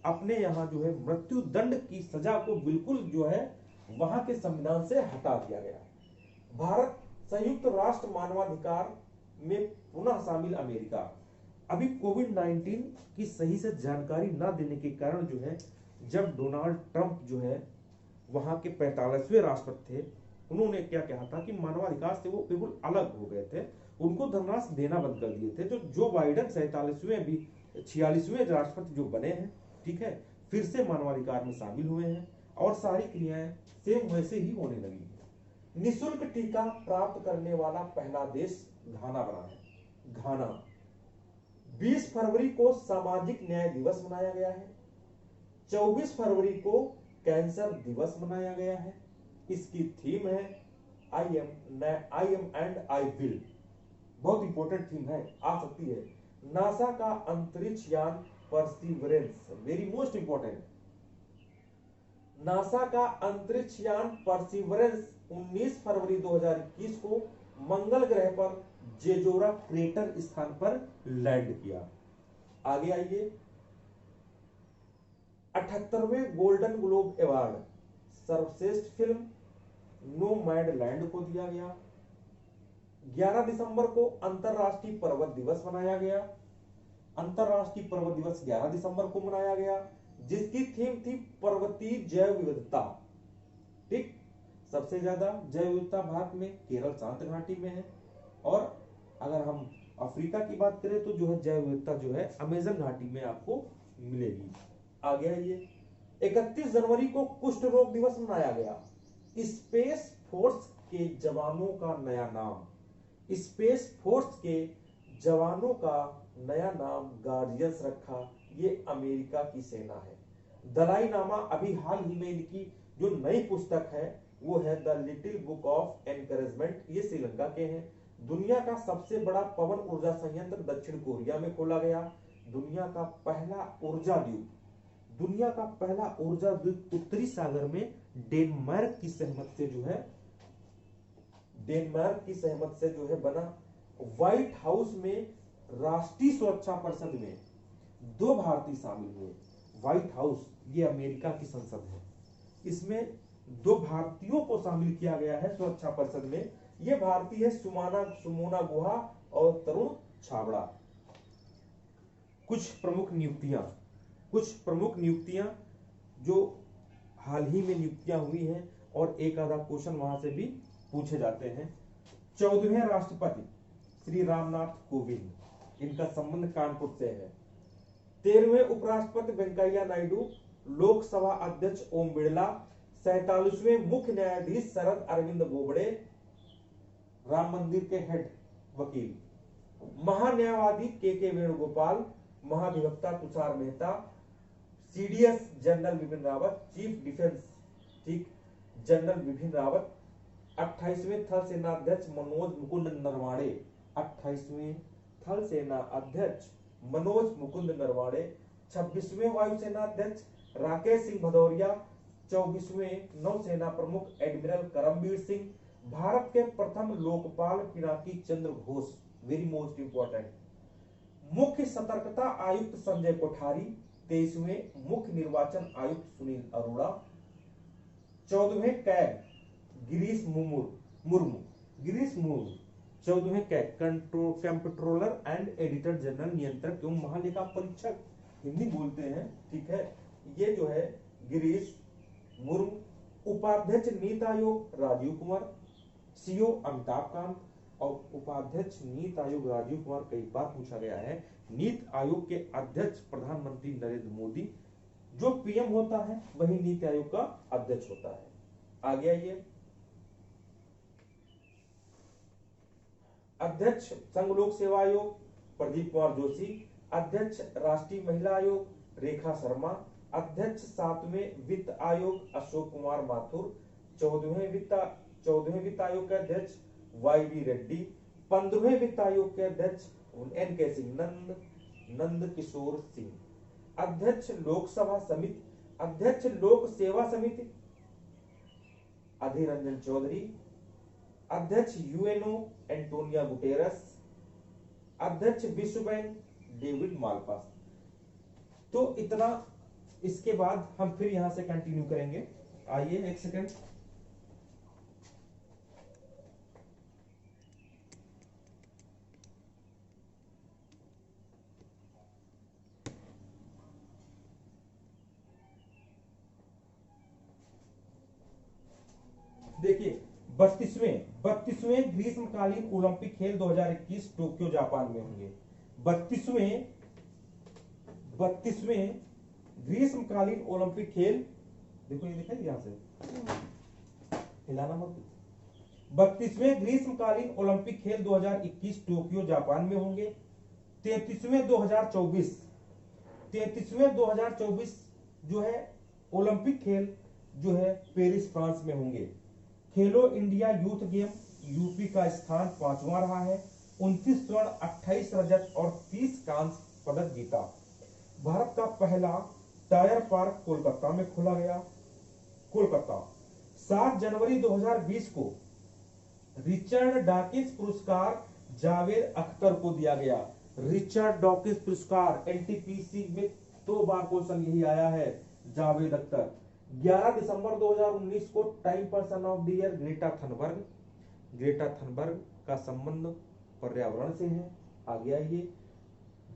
अपने यहां जो है मृत्यु दंड की सजा को बिल्कुल जो है वहां के संविधान से हटा दिया गया। भारत संयुक्त राष्ट्र मानवाधिकार में पुनः शामिल अमेरिका। अभी कोविड-19 की सही से जानकारी ना देने के कारण जो है, जब डोनाल्ड ट्रंप जो है वहां के 45वें राष्ट्रपति थे, उन्होंने क्या कहा था कि मानवाधिकार से वो बिल्कुल अलग हो गए थे, उनको धनराशि देना बंद कर दिए थे। तो जो बाइडेन 47वें भी 46वें राष्ट्रपति जो बने हैं, ठीक है, फिर से मानवाधिकार में शामिल हुए हैं और सारी क्रियाएं सेम वैसे ही होने लगी है। निःशुल्क टीका प्राप्त करने वाला पहला देश घाना बना है। घाना 20 फरवरी को सामाजिक न्याय दिवस मनाया गया है। 24 फरवरी को कैंसर दिवस मनाया गया है। इसकी थीम है I am and I will. बहुत इंपॉर्टेंट थीम है, आ सकती है। नासा का अंतरिक्ष यान perseverance, very most important. NASA का अंतरिक्ष यान परसिवरेंस 19 फरवरी 2021 को मंगल ग्रह पर जेजोरा क्रेटर स्थान पर लैंड किया। आगे आइए, 78वें गोल्डन ग्लोब अवार्ड सर्वश्रेष्ठ फिल्म नोमैडलैंड को दिया गया। 11 दिसंबर को अंतरराष्ट्रीय पर्वत दिवस मनाया गया। अंतरराष्ट्रीय पर्वत दिवस 11 दिसंबर को मनाया गया, जिसकी थीम थी पर्वतीय जैव विविधता। ठीक, सबसे ज्यादा जैव विविधता भारत में केरल शांत घाटी में है, और अगर हम अफ्रीका की बात करें तो जो है जैव विविधता जो है अमेजन घाटी में आपको मिलेगी। आगे आइए, 31 जनवरी को कुष्ठ रोग दिवस मनाया गया। स्पेस फोर्स के जवानों का नया नाम, स्पेस फोर्स के जवानों का नया नाम गार्डियंस रखा। ये अमेरिका की सेना है। दलाई लामा अभी हाल ही में इनकी जो नई पुस्तक है वो है the little book of encouragement, ये श्रीलंका के हैं। दुनिया का सबसे बड़ा पवन ऊर्जा संयंत्र दक्षिण कोरिया में खोला गया। दुनिया का पहला ऊर्जा द्वीप उत्तरी सागर में डेनमार्क की सहमत से जो है बना। व्हाइट हाउस में राष्ट्रीय सुरक्षा परिषद में 2 भारतीय शामिल हुए। व्हाइट हाउस ये अमेरिका की संसद है, इसमें 2 भारतीयों को शामिल किया गया है सुरक्षा परिषद में। ये भारतीय है सुमोना गुहा और तरुण छाबड़ा। कुछ प्रमुख नियुक्तियां जो हाल ही में नियुक्तियां हुई हैं, और एक आधा क्वेश्चन वहां से भी पूछे जाते हैं। 14वें राष्ट्रपति श्री रामनाथ कोविंद, इनका संबंध कानपुर से है। 13वें उपराष्ट्रपति वेंकैया नायडू, लोकसभा अध्यक्ष ओम बिरला, 47वें मुख्य न्यायाधीश शरद अरविंद बोबड़े, राम मंदिर के हेड वकील, महान्यायवादी के वेणुगोपाल, महाधिवक्ता Tushar Mehta, CDS general Bipin Rawat, chief defence general Bipin Rawat, 28वें थल सेना अध्यक्ष मनोज मुकुंद नरवाणे, 28वें थल सेना अध्यक्ष मनोज मुकुंद नरवाणे, 26वें वायुसेना अध्यक्ष राकेश सिंह भदौरिया, 24वें नौसेना प्रमुख एडमिरल करमबीर सिंह, भारत के प्रथम Lokpal Pinaki Chandra Ghosh, very most important, मुख्य सतर्कता आयुक्त संजय कोठारी, 23वें मुख्य निर्वाचन आयुक्त सुनील अरोड़ा, 14वें कैग गिरीश मुर्मू, 14वें CAG controller and editor general, नियंत्रक एवं महालेखा परीक्षक, हिंदी बोलते हैं, ठीक है, ये जो है गिरीश मुर्मू। उपाध्यक्ष नीति आयोग राजीव कुमार, सीओ अमिताभ कांत, और उपाध्यक्ष नीति आयोग राजीव कुमार कई बार पूछा गया है। नीति आयोग के अध्यक्ष प्रधानमंत्री नरेंद्र मोदी, जो पीएम होता है वही नीति आयोग का अध्यक्ष होता है। आगे आइए, अध्यक्ष संघ लोक सेवा आयोग प्रदीप कुमार जोशी, अध्यक्ष राष्ट्रीय महिला आयोग रेखा शर्मा, अध्यक्ष 7वें वित्त आयोग अशोक कुमार माथुर, 14वें वित्त आयोग के अध्यक्ष वाईबी रेड्डी, 15वें वित्त आयोग के अध्यक्ष एनके सिंह, नंद किशोर सिंह, अध्यक्ष लोक सेवा समिति अधीर रंजन चौधरी, अध्यक्ष यूएनओ एंटोनिया गुटेरस, अध्यक्ष विश्व बैंक डेविड मालपास। तो इतना, इसके बाद हम फिर यहां से कंटिन्यू करेंगे। आइए एक सेकंड, देखिए 32वें ग्रीष्मकालीन ओलंपिक खेल 2021 टोक्यो जापान में होंगे। 32वें 32वें ग्रीष्मकालीन ओलंपिक खेल, देखो ये दिखाई यहां से, हिलाना मत। 32वें ग्रीष्मकालीन ओलंपिक खेल 2021 टोक्यो जापान में होंगे। 33वें 2024 जो है ओलंपिक खेल जो है पेरिस फ्रांस में होंगे। खेलो इंडिया यूथ गेम यूपी का स्थान 5वां रहा है। 29 स्वर्ण 28 रजत और 30 कांस्य पदक जीता। भारत का पहला टायर पार्क कोलकाता में खोला गया। कोलकाता 7 जनवरी 2020 को रिचर्ड डॉकिंस पुरस्कार जावेद अख्तर को दिया गया। रिचर्ड डॉकिंस पुरस्कार एनटीपीसी में 2 बार क्वेश्चन यही आया है, जावेद अख्तर। 11 दिसंबर 2019 को time person of the year Greta Thunberg. Greta Thunberg का संबंध पर्यावरण से है। आगे आइए।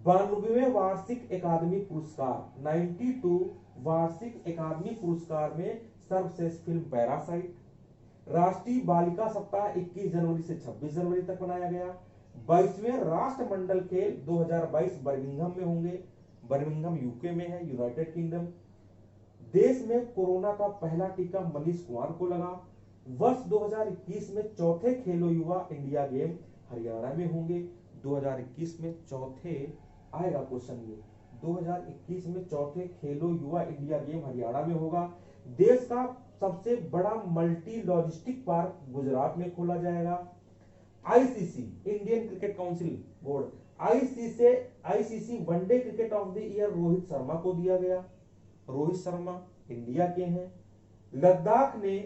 92वें वार्षिक अकादमी पुरस्कार 92 वार्षिक अकादमी पुरस्कार में सर्वश्रेष्ठ फिल्म पैरासाइट। राष्ट्रीय बालिका सप्ताह 21 जनवरी से 26 जनवरी तक मनाया गया। 22वें राष्ट्रमंडल खेल 2022 बर्मिंघम में होंगे। बर्मिंघम यूके में है, यूनाइटेड किंगडम। देश में कोरोना का पहला टीका मनीष कुमार को लगा। वर्ष 2021 में चौथे खेलो युवा इंडिया गेम हरियाणा में होंगे। 2021 में चौथे आएगा क्वेश्चन ये, 2021 में चौथे खेलो युवा इंडिया गेम हरियाणा में होगा। देश का सबसे बड़ा मल्टी लॉजिस्टिक पार्क गुजरात में खोला जाएगा। ICC Indian cricket council board ICC one day cricket of the year Rohit Sharma को दिया गया। रोहित शर्मा इंडिया के हैं। लद्दाख ने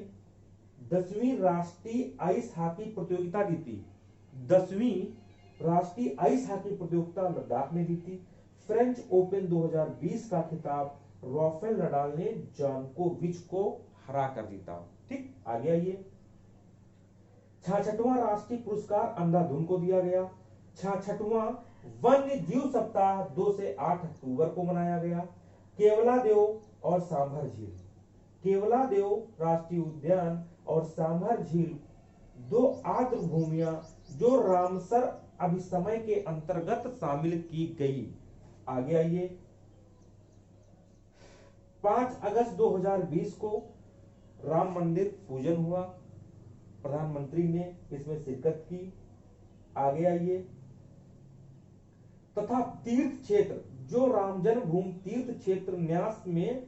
10वीं राष्ट्रीय आइस हॉकी प्रतियोगिता जीती। 10वीं राष्ट्रीय आइस हॉकी प्रतियोगिता लद्दाख ने जीती। फ्रेंच ओपन 2020 का खिताब राफेल नडाल ने जोकोविच को हरा कर जीता। ठीक, आगे आइए। 66वां राष्ट्रीय पुरस्कार अंधाधुन को दिया गया। 66वां वन्य जीव सप्ताह 2 से 8 अक्टूबर को मनाया गया। केवलादेव और सांभर झील, केवलादेव राष्ट्रीय उद्यान और सांभर झील 2 आर्द्र भूमियां जो रामसर अभिसमय के अंतर्गत शामिल की गई। आगे आइए। 5 अगस्त 2020 को राम मंदिर पूजन हुआ। प्रधानमंत्री ने इसमें शिरकत की। आगे आइए। तथा तीर्थ क्षेत्र जो राम जन्मभूमि तीर्थ क्षेत्र न्यास में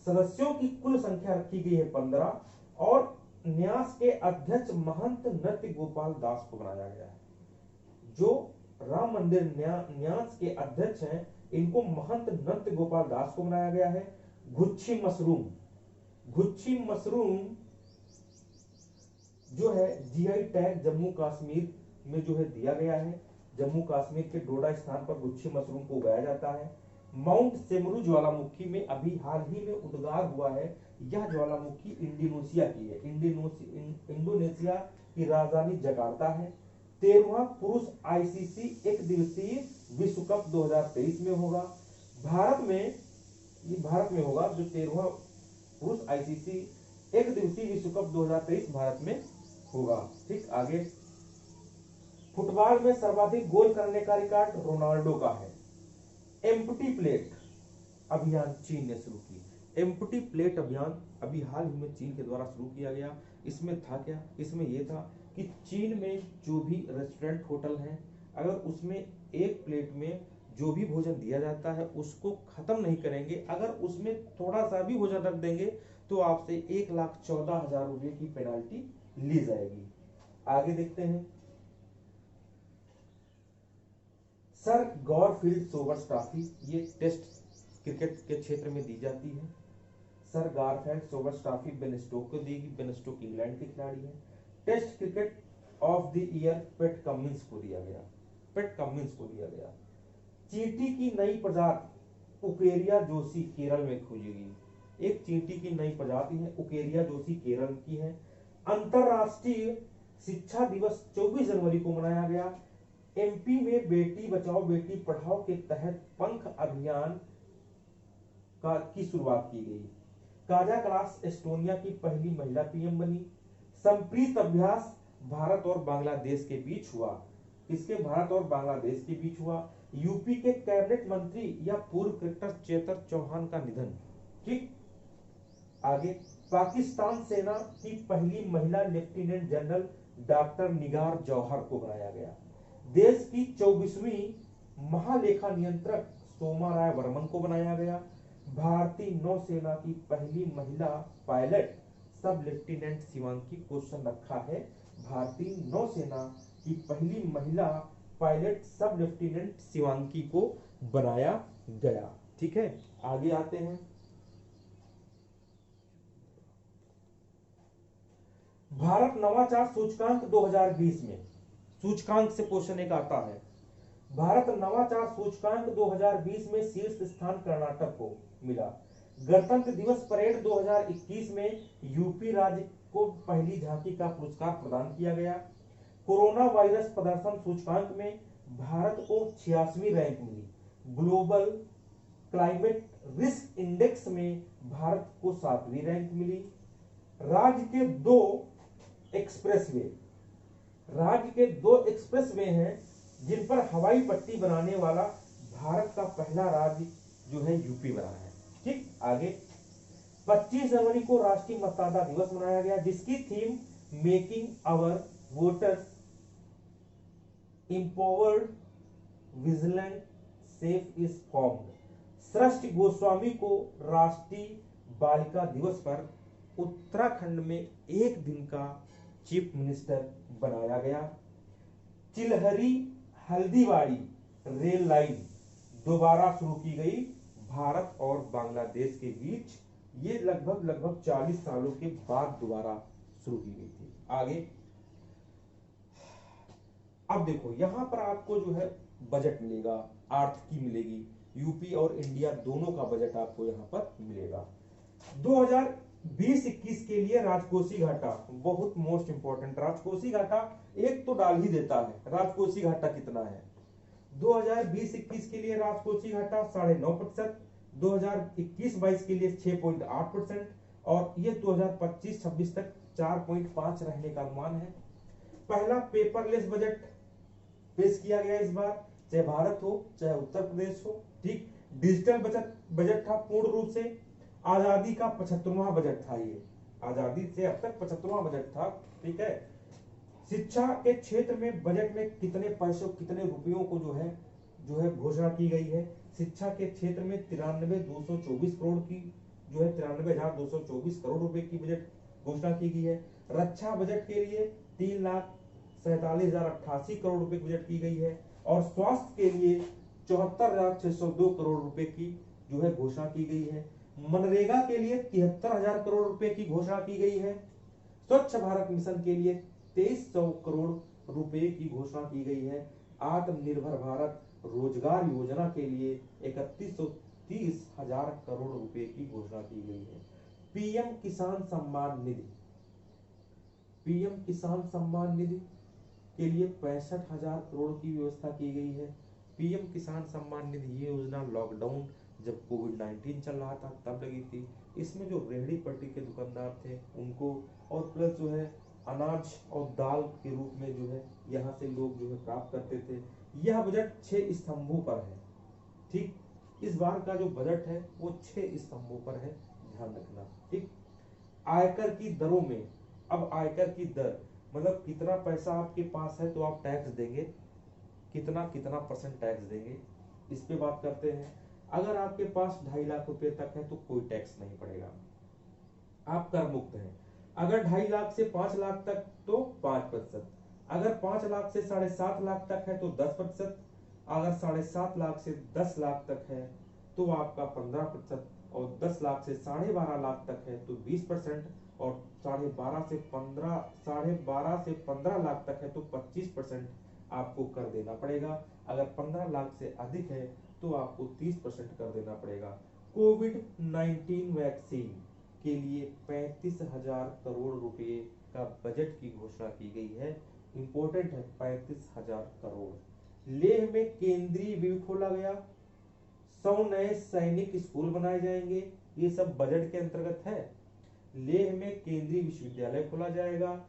सदस्यों की कुल संख्या रखी गई है 15 और न्यास के अध्यक्ष महंत नृत्य गोपाल दास को बनाया गया है। जो राम मंदिर न्यास के अध्यक्ष हैं इनको महंत नृत्य गोपाल दास को बनाया गया है। गुच्छी मशरूम जो है जीआई टैग जम्मू कश्मीर में जो है दिया गया है। जम्मू कश्मीर के डोडा स्थान पर गुच्छी मशरूम को उगाया जाता है। माउंट सेमरू ज्वालामुखी में अभी हाल ही में उद्गार हुआ है। यह ज्वालामुखी इंडोनेशिया की है। इंडोनेशिया की राजधानी जकार्ता है। 13वां पुरुष आईसीसी एक दिवसीय विश्व कप 2023 में होगा। भारत में होगा जो 13वां पुरुष आईसीसी एक दिवसीय विश्व कप 2023 भारत में होगा। ठीक, आगे। फुटबॉल में सर्वाधिक गोल करने का रिकॉर्ड रोनाल्डो का है। एम्प्टी प्लेट अभियान चीन ने शुरू की। एम्प्टी प्लेट अभियान अभी हाल ही में चीन के द्वारा शुरू किया गया। इसमें था क्या, इसमें यह था कि चीन में जो भी रेस्टोरेंट होटल हैं अगर उसमें एक प्लेट में जो भी भोजन दिया जाता है उसको खत्म नहीं करेंगे, अगर उसमें थोड़ा सा भी भोजन रख देंगे तो आपसे 1,14,000 रुपए की पेनाल्टी ली जाएगी। आगे देखते हैं। सर गॉरफील्ड सोबर्स ट्रॉफी ये टेस्ट क्रिकेट के क्षेत्र में दी जाती है। Sir Garfield Sobers trophy Ben Stoke को देगी। बेन स्टोक इंग्लैंड के खिलाड़ी हैं। Test cricket of the year Pat Cummins को दिया गया। चींटी की नई प्रजाति उकेरिया जोशी केरल में खोजी गई। एक चींटी की नई प्रजाति है, उकेरिया जोशी केरल की है। अंतरराष्ट्रीय शिक्षा दिवस 24 जनवरी को मनाया गया। एमपी में बेटी बचाओ बेटी पढ़ाओ के तहत पंख अभियान की शुरुआत की गई। काजा क्लास एस्टोनिया की पहली महिला पीएम बनी। संप्रीत अभ्यास भारत और बांग्लादेश के बीच हुआ। किसके? भारत और बांग्लादेश के बीच हुआ। यूपी के कैबिनेट मंत्री या पूर्व क्रिकेटर चेतर चौहान का निधन। ठीक, आगे पाकिस्तान सेना की पहली महिला लेफ्टिनेंट जनरल डॉक्टर निगार जौहर को बनाया गया। देश की 24वीं महालेखा नियंत्रक सोमा राय वर्मन को बनाया गया। भारतीय नौसेना की पहली महिला पायलट सब लेफ्टिनेंट शिवांगी, क्वेश्चन रखा है, भारतीय नौसेना की पहली महिला पायलट सब लेफ्टिनेंट शिवांगी को बनाया गया। ठीक है, आगे आते हैं। भारत नवाचार सूचकांक 2020 में, सूचकांक से क्वेश्चन एक आता है, भारत नवाचार सूचकांक 2020 में शीर्ष स्थान कर्नाटक को मिला। गणतंत्र दिवस परेड 2021 में यूपी राज्य को पहली झांकी का पुरस्कार प्रदान किया गया। कोरोना वायरस प्रदर्शन सूचकांक में भारत को 86वीं रैंक मिली। ग्लोबल क्लाइमेट रिस्क इंडेक्स में भारत को 7वीं रैंक मिली। राज्य के दो एक्सप्रेसवे हैं जिन पर हवाई पट्टी बनाने वाला भारत का पहला राज्य जो है यूपी बना है। ठीक, आगे 25 जनवरी को राष्ट्रीय मतदाता दिवस मनाया गया, जिसकी theme making our voters empowered vigilant safe is formed. Srishti Goswami को राष्ट्रीय बालिका दिवस पर उत्तराखंड में एक दिन का चीफ मिनिस्टर बनाया गया। चिलहरी हल्दीबाड़ी रेल लाइन दोबारा शुरू की गई भारत और बांग्लादेश के बीच। ये लगभग 40 सालों के बाद दोबारा शुरू की गई थी। आगे अब देखो, यहां पर आपको जो है बजट मिलेगा, आर्थिकी मिलेगी, यूपी और इंडिया दोनों का बजट आपको यहां पर मिलेगा। 2020-21 के लिए राजकोषीय घाटा बहुत मोस्ट इंपोर्टेंट। राजकोषीय घाटा एक तो डाल ही देता है, राजकोषीय घाटा कितना है। 2020-21 के लिए राजकोषीय घाटा 9.5%, 2021-22 के लिए 6.8% और ये 2025-26 तक 4.5 रहने का अनुमान है। पहला पेपरलेस बजट पेश किया गया इस बार, चाहे भारत हो चाहे उत्तर प्रदेश हो। ठीक, डिजिटल बजट था, पूर्ण रूप से आजादी का 75वां बजट था। ये आजादी से अब तक 75वां बजट था। ठीक है, शिक्षा के क्षेत्र में बजट में कितने पैसों कितने रुपयों को जो है घोषणा की गई है। शिक्षा के क्षेत्र में 93,224 करोड़ की जो है 93,224 करोड़ रुपए की बजट घोषणा की गई है। रक्षा बजट के लिए 3,47,088 करोड़ रुपए की बजट की गई है और स्वास्थ्य के लिए 74,602 करोड़ रुपए की जो है घोषणा की गई है। मनरेगा के लिए 73,000 करोड़ रुपए की घोषणा की गई है। स्वच्छ भारत मिशन के लिए 2300 करोड़ रुपए की घोषणा की गई है। आत्मनिर्भर भारत रोजगार योजना के लिए 3130,000 करोड़ रुपए की घोषणा की गई है। पीएम किसान सम्मान निधि के लिए 65,000 करोड़ की व्यवस्था की गई है। पीएम किसान सम्मान निधि ये योजना लॉकडाउन जब कोविड-19 चल रहा था तब लगी थी। इसमें जो रेहड़ी पट्टी के दुकानदार थे उनको और प्लस जो है अनाज और दाल के रूप में जो है यहाँ से लोग जो है प्राप्त करते थे। यह बजट 6 स्तंभों पर है। ठीक, इस बार का जो बजट है वो 6 स्तंभों पर है, ध्यान रखना। ठीक, आयकर की दरों में, अब आयकर की दर मतलब कितना पैसा आपके पास है तो आप टैक्स देंगे, कितना परसेंट टैक्स देंगे, इस पे बात करते हैं। अगर आपके पास 2.5 लाख रुपए तक है तो कोई टैक्स नहीं पड़ेगा, आप कर मुक्त हैं। अगर 2.5 लाख से 5 लाख तक तो 5%, अगर 5 लाख से 7.5 लाख तक है तो 10%, अगर 7.5 लाख से 10 लाख तक है तो आपका 15%, और 10 लाख से 12.5 लाख तक है तो 20%, और 12.5 से 15 लाख तक है तो 25% आपको कर देना पड़ेगा। अगर 15 लाख से अधिक है तो आपको 30% कर देना पड़ेगा। कोविड-19 वैक्सीन के लिए 35,000 करोड़ रुपए का बजट की घोषणा की गई है। इंपॉर्टेंट है, 35,000 करोड़। लेह में केंद्रीय विवि खोला गया, 100 नए सैनिक स्कूल बनाए जाएंगे, ये सब बजट के अंतर्गत है। लेह में केंद्रीय विश्वविद्यालय खोला जाएगा,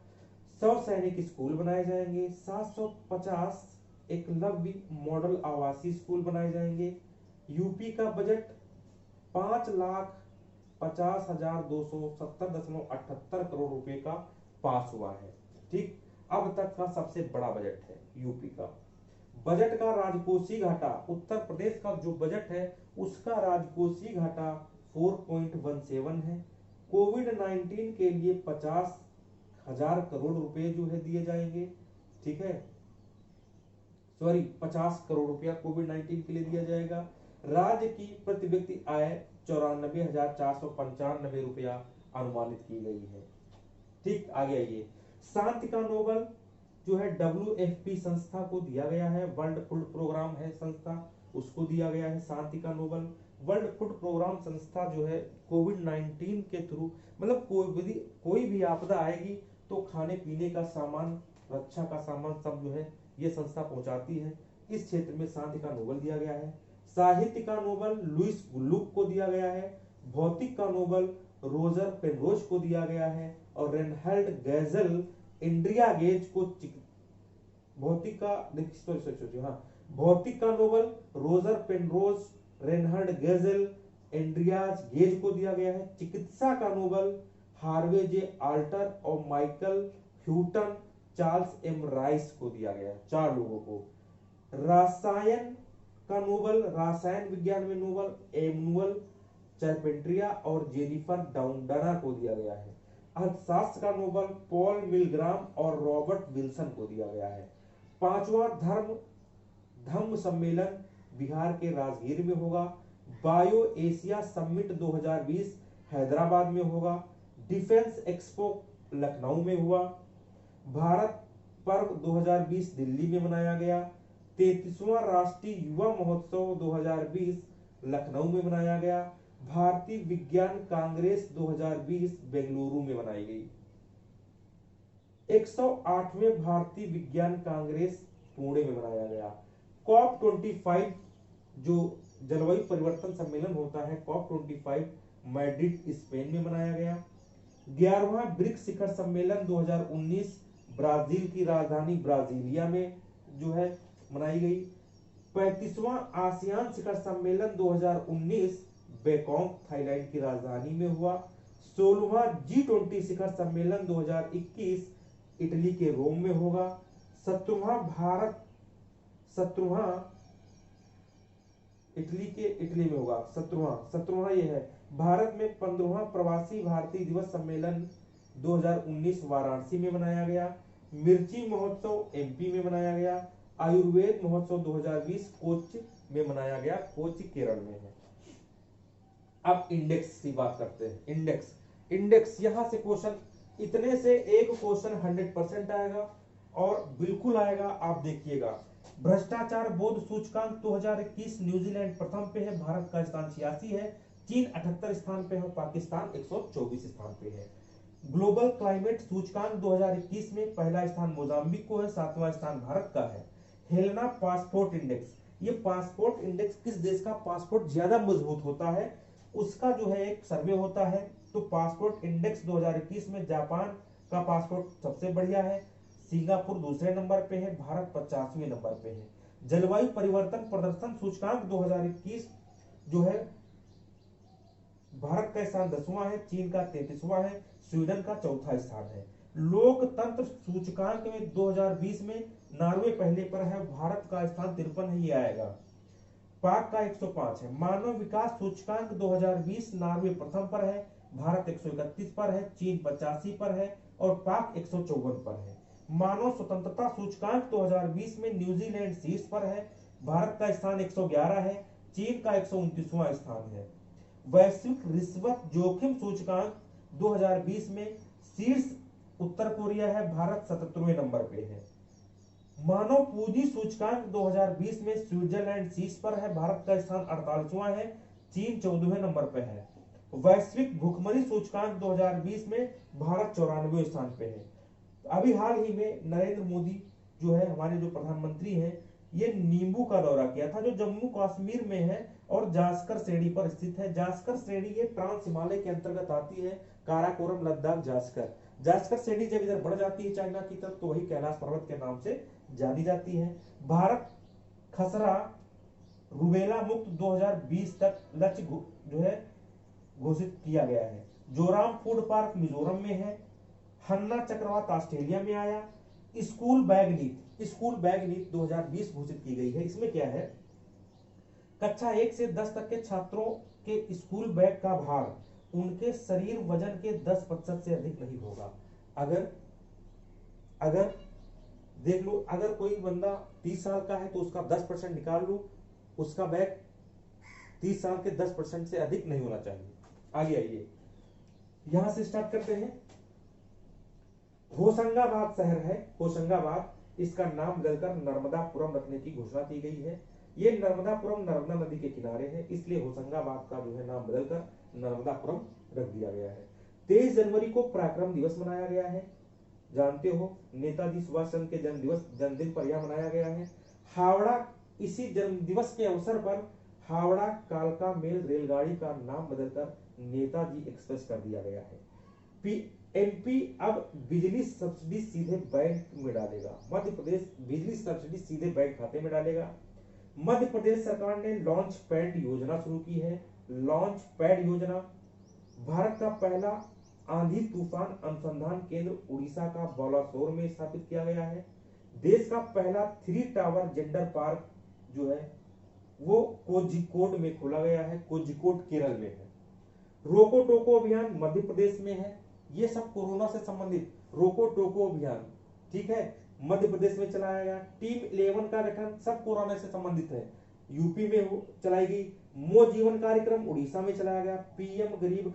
100 सैनिक स्कूल बनाए जाएंगे, 750 एकलव्य मॉडल आवासीय स्कूल बनाए जाएंगे। यूपी का बजट 5,50,270.78 करोड़ रुपए का पास हुआ है। ठीक, अब तक का सबसे बड़ा बजट है यूपी का। बजट का राजकोषीय घाटा, उत्तर प्रदेश का जो बजट है उसका राजकोषीय घाटा 4.17 है। कोविड-19 के लिए 50,000 करोड़ रुपए जो है दिए जाएंगे। ठीक है, सॉरी 50 करोड़ रुपया कोविड-19 के लिए दिया जाएगा। राज्य की प्रति व्यक्ति आय 94,495 रुपया अनुमानित की गई है। ठीक, आगे आइए। शांति का नोबल जो है WFP संस्था को दिया गया है, वर्ल्ड फूड प्रोग्राम है संस्था, उसको दिया गया है शांति का नोबल। वर्ल्ड फूड प्रोग्राम संस्था जो है कोविड-19 के थ्रू, मतलब कोई भी आपदा आएगी तो खाने पीने का सामान, रक्षा का सामान सब जो है ये संस्था पहुंचाती है। इस क्षेत्र में शांति का नोबल दिया गया है। साहित्य का नोबल लुइस ग्लुक को दिया गया है। भौतिक का नोबल रोजर पेनरोज को दिया गया है। और रेनहाल्ड गेजल इंड्रिया गेज को भौतिक का Nobel Roger Penrose, Reinhard Genzel, Andrea Ghez को दिया गया है। चिकित्सा का नोबल हार्वे जे आल्टर और Michael Houghton, Charles M Rice को दिया गया है, 4 लोगों को। रसायन का नोबल, रसायन विज्ञान में नोबल एमनुअल चार्पेंट्रिया और जेनिफर डाउनडना को दिया गया है। अर्थशास्त्र का नोबल पॉल मिलग्राम और रॉबर्ट विल्सन को दिया गया है। 5वां धम्म सम्मेलन बिहार के राजगीर में होगा। बायो एशिया समिट 2020 हैदराबाद में होगा। डिफेंस एक्सपो लखनऊ में हुआ। भारत पर्व 2020 दिल्ली में मनाया गया। 33वां राष्ट्रीय युवा महोत्सव 2020 लखनऊ में मनाया गया। भारतीय विज्ञान कांग्रेस 2020 बेंगलुरु में मनाई गई। 108वें भारतीय विज्ञान कांग्रेस पुणे में मनाया गया। COP25 जो जलवायु परिवर्तन सम्मेलन होता है, COP25 मैड्रिड स्पेन में मनाया गया। 11वां ब्रिक्स शिखर सम्मेलन 2019 ब्राजील की राजधानी ब्राजीलिया में जो है मनाई गई। 35वां आसियान शिखर सम्मेलन 2019 बैंकॉक थाईलैंड की राजधानी में हुआ। 16वां G20 शिखर सम्मेलन 2021 इटली के रोम में होगा। 17वां इटली में होगा। 17वां ये है। भारत में 15वां प्रवासी भारतीय दिवस सम्मेलन 2019 वाराणसी में मनाया गया। मिर्ची महोत्सव MP में मनाया गया। आयुर्वेद महोत्सव 2020 कोच्चि में मनाया गया, कोच्चि केरल में है। अब इंडेक्स की बात करते हैं। इंडेक्स यहां से क्वेश्चन, इतने से एक क्वेश्चन 100% आएगा और बिल्कुल आएगा, आप देखिएगा। भ्रष्टाचार बोध सूचकांक 2021 न्यूजीलैंड प्रथम पे है, भारत का स्थान 86 है, चीन 78 स्थान पे है, पाकिस्तान 124 स्थान पे है। ग्लोबल क्लाइमेट सूचकांक 2021 में पहला स्थान मोजाम्बिक को है, 7वां स्थान भारत का है। हेलेना पासपोर्ट इंडेक्स, ये पासपोर्ट इंडेक्स किस देश का पासपोर्ट ज्यादा मजबूत होता है उसका जो है एक सर्वे होता है। तो पासपोर्ट इंडेक्स 2021 में जापान का पासपोर्ट सबसे बढ़िया है, सिंगापुर दूसरे नंबर पे है, भारत 50वें नंबर पे है। जलवायु परिवर्तन प्रदर्शन सूचकांक 2021 जो है भारत का स्थान 10वां है, चीन का 33वां है, स्वीडन का 4था स्थान है। लोकतंत्र सूचकांक में 2020 में नॉर्वे पहले पर है, भारत का स्थान 53 है, ये आएगा। पाक का 105 है। मानव विकास सूचकांक 2020 नॉर्वे प्रथम पर है, भारत 131 पर है, चीन 85 पर है और पाक 154 पर है। मानव स्वतंत्रता सूचकांक 2020 में न्यूजीलैंड शीर्ष पर है, भारत का स्थान 111 है, चीन का 129वां स्थान है। वैश्विक रिश्वत जोखिम सूचकांक 2020 में शीर्ष उत्तर कोरिया है, भारत 77वें नंबर पे है। मानव पूंजी सूचकांक 2020 में स्विट्जरलैंड शीर्ष पर है, भारत का स्थान 48वां है, चीन 14वें नंबर पे है। वैश्विक भुखमरी सूचकांक 2020 में भारत 94वें स्थान पे है। अभी हाल ही में नरेंद्र मोदी जो है हमारे जो प्रधानमंत्री हैं, ये नींबू का दौरा किया था जो जम्मू कश्मीर में है और जास्कर श्रेणी पर स्थित है। जास्कर श्रेणी ये ट्रांस हिमालय के अंतर्गत आती है, काराकोरम लद्दाख जास्कर श्रेणी जब इधर बढ़ जाती है चाइना की तरफ तो वही कैलाश पर्वत के नाम से जानी जाती है। भारत खसरा रूबेला मुक्त 2020 तक लक्ष्य जो है घोषित किया गया है। जोराम फूड पार्क मिजोरम में है। हन्ना चक्रवात ऑस्ट्रेलिया में आया। स्कूल बैग नीति 2020 घोषित की गई है। इसमें क्या है, कक्षा 1 से 10 तक के छात्रों के स्कूल बैग का भार उनके शरीर वजन के 10% से अधिक नहीं होगा। अगर देख लो, अगर कोई बंदा 30 साल का है तो उसका 10% निकाल लो, उसका बैग 30 साल के 10% से अधिक नहीं होना चाहिए। आगे आइए, यहां से स्टार्ट करते हैं। होशंगाबाद शहर है, होशंगाबाद, इसका नाम बदलकर नर्मदापुरम रखने की घोषणा की गई है। ये नर्मदापुरम नर्मदा नदी के किनारे है, इसलिए होशंगाबाद का जो है नाम बदलकर नर्मदापुरम रख दिया गया है। 23 जनवरी को पराक्रम दिवस मनाया गया है, जानते हो, नेताजी सुभाष चंद्र के जन्मदिन पर यह मनाया गया है। हावड़ा, इसी जन्म दिवस के अवसर पर हावड़ा कालका मेल रेलगाड़ी का नाम बदलकर नेताजी एक्सप्रेस कर दिया गया है। एमपी अब बिजली सब्सिडी सीधे बैंक में डालेगा। मध्य प्रदेश बिजली सब्सिडी सीधे बैंक खाते में डालेगा। मध्य प्रदेश सरकार ने लॉन्च पैड योजना शुरू की है। लॉन्च पैड योजना, भारत का पहला आंधी तूफान अनुसंधान केंद्र उड़ीसा का बालासोर में स्थापित किया गया है। देश का पहला 3 टावर जेंडर पार्क जो है वो कोझिकोड में खोला गया है, कोझिकोड केरल में है। रोको टोको अभियान मध्य प्रदेश में है। ये सब कोरोना से संबंधित रोको टोको अभियान, ठीक है, मध्य प्रदेश में चलाया गया। टीम 11 का गठन सब कोरोना से संबंधित है, यूपी में चलाई गई। मो जीवन कार्यक्रम उड़ीसा में चलाया गया। पीएम गरीब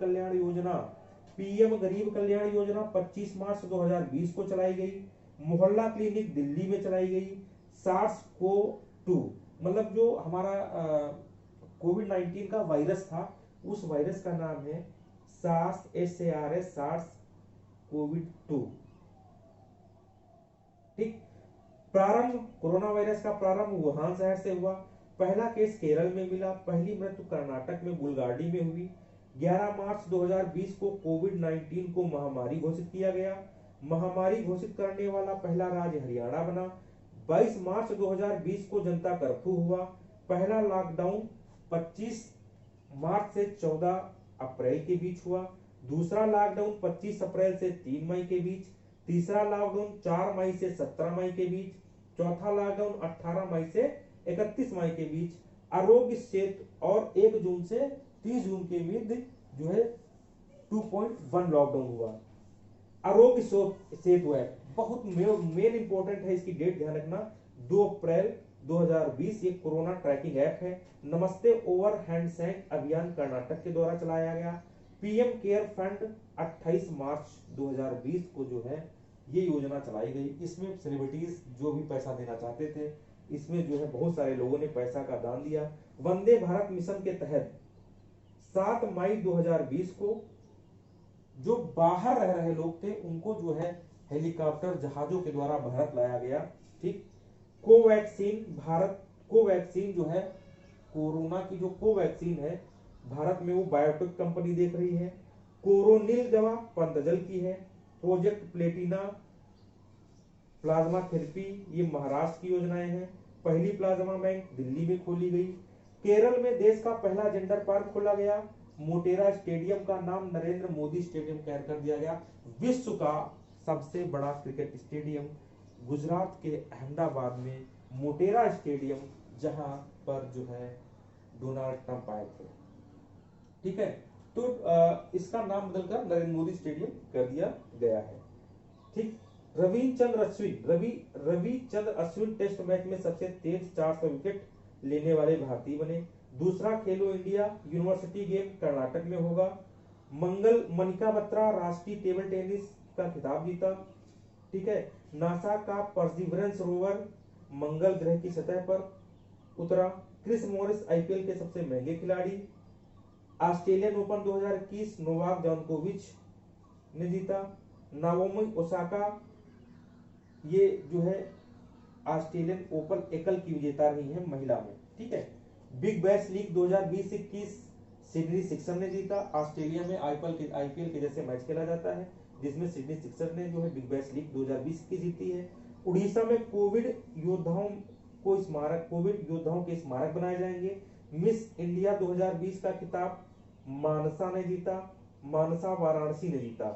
कल्याण योजना 25 मार्च 2020 को चलाई गई। मोहल्ला क्लिनिक दिल्ली में चलाई गई। SARS-CoV-2 मतलब जो हमारा कोविड-19 का वायरस था, उस वायरस का नाम है SARS-CoV-2। ठीक, प्रारंभ, कोरोना वायरस का प्रारंभ वुहान शहर से हुआ। पहला केस केरल में मिला। पहली मृत्यु कर्नाटक में बुलगाड़ी में हुई। 11 मार्च 2020 को कोविड-19 को महामारी घोषित किया गया। महामारी घोषित करने वाला पहला राज्य हरियाणा बना। 22 मार्च 2020 को जनता कर्फ्यू हुआ। पहला लॉकडाउन 25 मार्च से 14 अप्रैल के बीच हुआ। दूसरा लॉकडाउन 25 अप्रैल से 3 मई के बीच। तीसरा लॉकडाउन 4 मई से 17 मई के बीच। चौथा लॉकडाउन 18 मई से 31 मई के बीच। आरोग्य सेतु और 1 जून से 30 जून के बीच जो है 2.1 लॉकडाउन हुआ। आरोग्य सेतु है, बहुत मेन इंपॉर्टेंट है, इसकी डेट ध्यान रखना, 2 अप्रैल 2020। ये कोरोना ट्रैकिंग ऐप है। नमस्ते ओवर हैंडसेक अभियान कर्नाटक के द्वारा चलाया गया। पीएम केयर फंड 28 मार्च 2020 को जो है ये योजना चलाई गई। इसमें सेलिब्रिटीज जो भी पैसा देना चाहते थे, इसमें जो है बहुत सारे लोगों ने पैसा का दान दिया। वंदे भारत मिशन के तहत 7 मई 2020 को जो बाहर रह रहे लोग थे उनको जो है हेलीकॉप्टर जहाजों के द्वारा भारत लाया गया। ठीक, कोवैक्सीन जो है, कोरोना की जो कोवैक्सीन है भारत में, वो बायोटेक कंपनी देख रही है। कोरोनिल दवा पंतजल की है। प्रोजेक्ट प्लेटिना प्लाज्मा थेरेपी, ये महाराष्ट्र की योजनाएं हैं। पहली प्लाज्मा बैंक दिल्ली में खोली गई। केरल में देश का पहला जेंडर पार्क खोला गया। मोटेरा स्टेडियम का नाम नरेंद्र मोदी स्टेडियम कर दिया गया। विश्व का सबसे बड़ा क्रिकेट स्टेडियम गुजरात के अहमदाबाद में मोटेरा स्टेडियम, जहां पर जो है डोनाल्ड ट्रंप आए थे। ठीक है, तो इसका नाम बदलकर नरेंद्र मोदी स्टेडियम कर दिया गया है। ठीक, रविचंद्र अश्विन टेस्ट मैच में सबसे तेज 400 विकेट लेने वाले भारतीय बने। दूसरा खेलो इंडिया यूनिवर्सिटी गेम कर्नाटक में होगा। मनिका बत्रा राष्ट्रीय टेबल टेनिस का खिताब जीता। ठीक है, नासा का परसिवरेंस रोवर मंगल ग्रह की सतह पर उतरा। क्रिस मॉरिस आईपीएल के सबसे महंगे खिलाड़ी। ऑस्ट्रेलियन ओपन 2021 नोवाक जोकोविच ने जीता। नाओमी ओसाका ये जो है ऑस्ट्रेलियन ओपन एकल की विजेता रही है महिला में। ठीक है, big bash league 2020-21 Sydney sixer ने जीता। ऑस्ट्रेलिया में आईपीएल के जैसे मैच खेला जाता है, जिसमें सिडनी सिक्सर ने जो है बिग बैश लीग 2020 की जीती है। उड़ीसा में कोविड योद्धाओं के स्मारक बनाए जाएंगे। मिस इंडिया 2020 का खिताब मानसा ने जीता, मानसा वाराणसी ने जीता।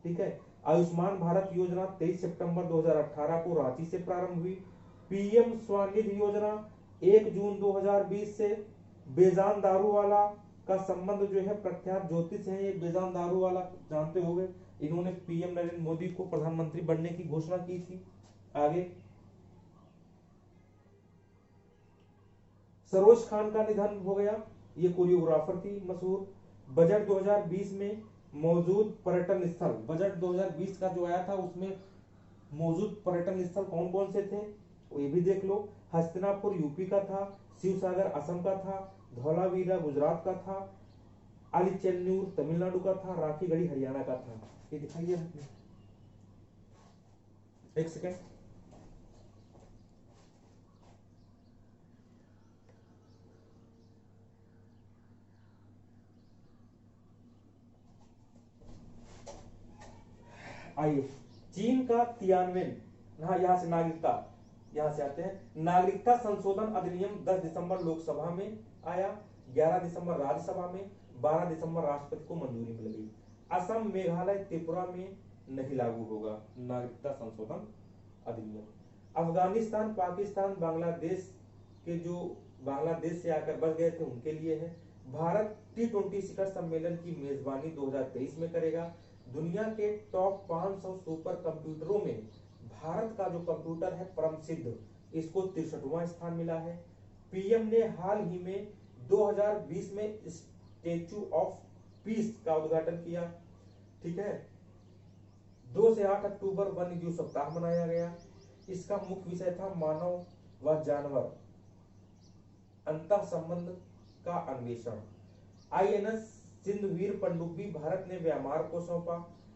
ठीक है। आयुष्मान भारत योजना 23 सितंबर 2018 को रांची से प्रारंभ हुई। पीएम स्वनिधि योजना 1 जून 2020 से। बेजान दारूवाला का संबंध जो है प्रख्यात ज्योतिष है ये बेजान दारूवाला, जानते होंगे। इन्होंने पीएम नरेंद्र मोदी को प्रधानमंत्री बनने की घोषणा की थी। आगे, सरोज खान का निधन हो गया, ये कोरियोग्राफर थी मशहूर। बजट 2020 में मौजूद पर्यटन स्थल, बजट 2020 का जो आया था उसमें मौजूद पर्यटन स्थल कौन कौन से थे वो ये भी देख लो। हस्तिनापुर यूपी का था, शिवसागर असम का था, धौलावीरा गुजरात का था, अलीचेन्नूर तमिलनाडु का था, राखीगढ़ी हरियाणा का था। ये दिखाइए एक सेकेंड। आइए, चीन का तियानवेन, हाँ यहाँ से नागरिकता, यहाँ से आते हैं। नागरिकता संशोधन अधिनियम 10 दिसंबर लोकसभा में आया, 11 दिसंबर राज्यसभा में, 12 दिसंबर राष्ट्रपति को मंजूरी मिल गई। असम, मेघालय, त्रिपुरा में नहीं लागू होगा नागरिकता संशोधन अधिनियम। अफगानिस्तान, पाकिस्तान, बांग्लादेश के जो बांग्लादेश से आकर बच गए थे उनके लिए है। भारत T20 शिखर सम्मेलन की मेजबानी 2023 में करेगा। दुनिया के टॉप 500 सुपर कंप्यूटरों में भारत का जो कंप्यूटर है परम सिद्ध, इसको 63वां स्थान मिला है। पीएम ने हाल ही में 2020 में स्टेच्यू ऑफ पीस का उद्घाटन किया। ठीक है। 2 से 8 अक्टूबर वन्य जीव सप्ताह मनाया गया। इसका मुख्य विषय था मानव व जानवर अंतः संबंध का अन्वेषण। आईएनएस सिंधुवीर पनडुब्बी भारत ने म्यांमार को सौंपा।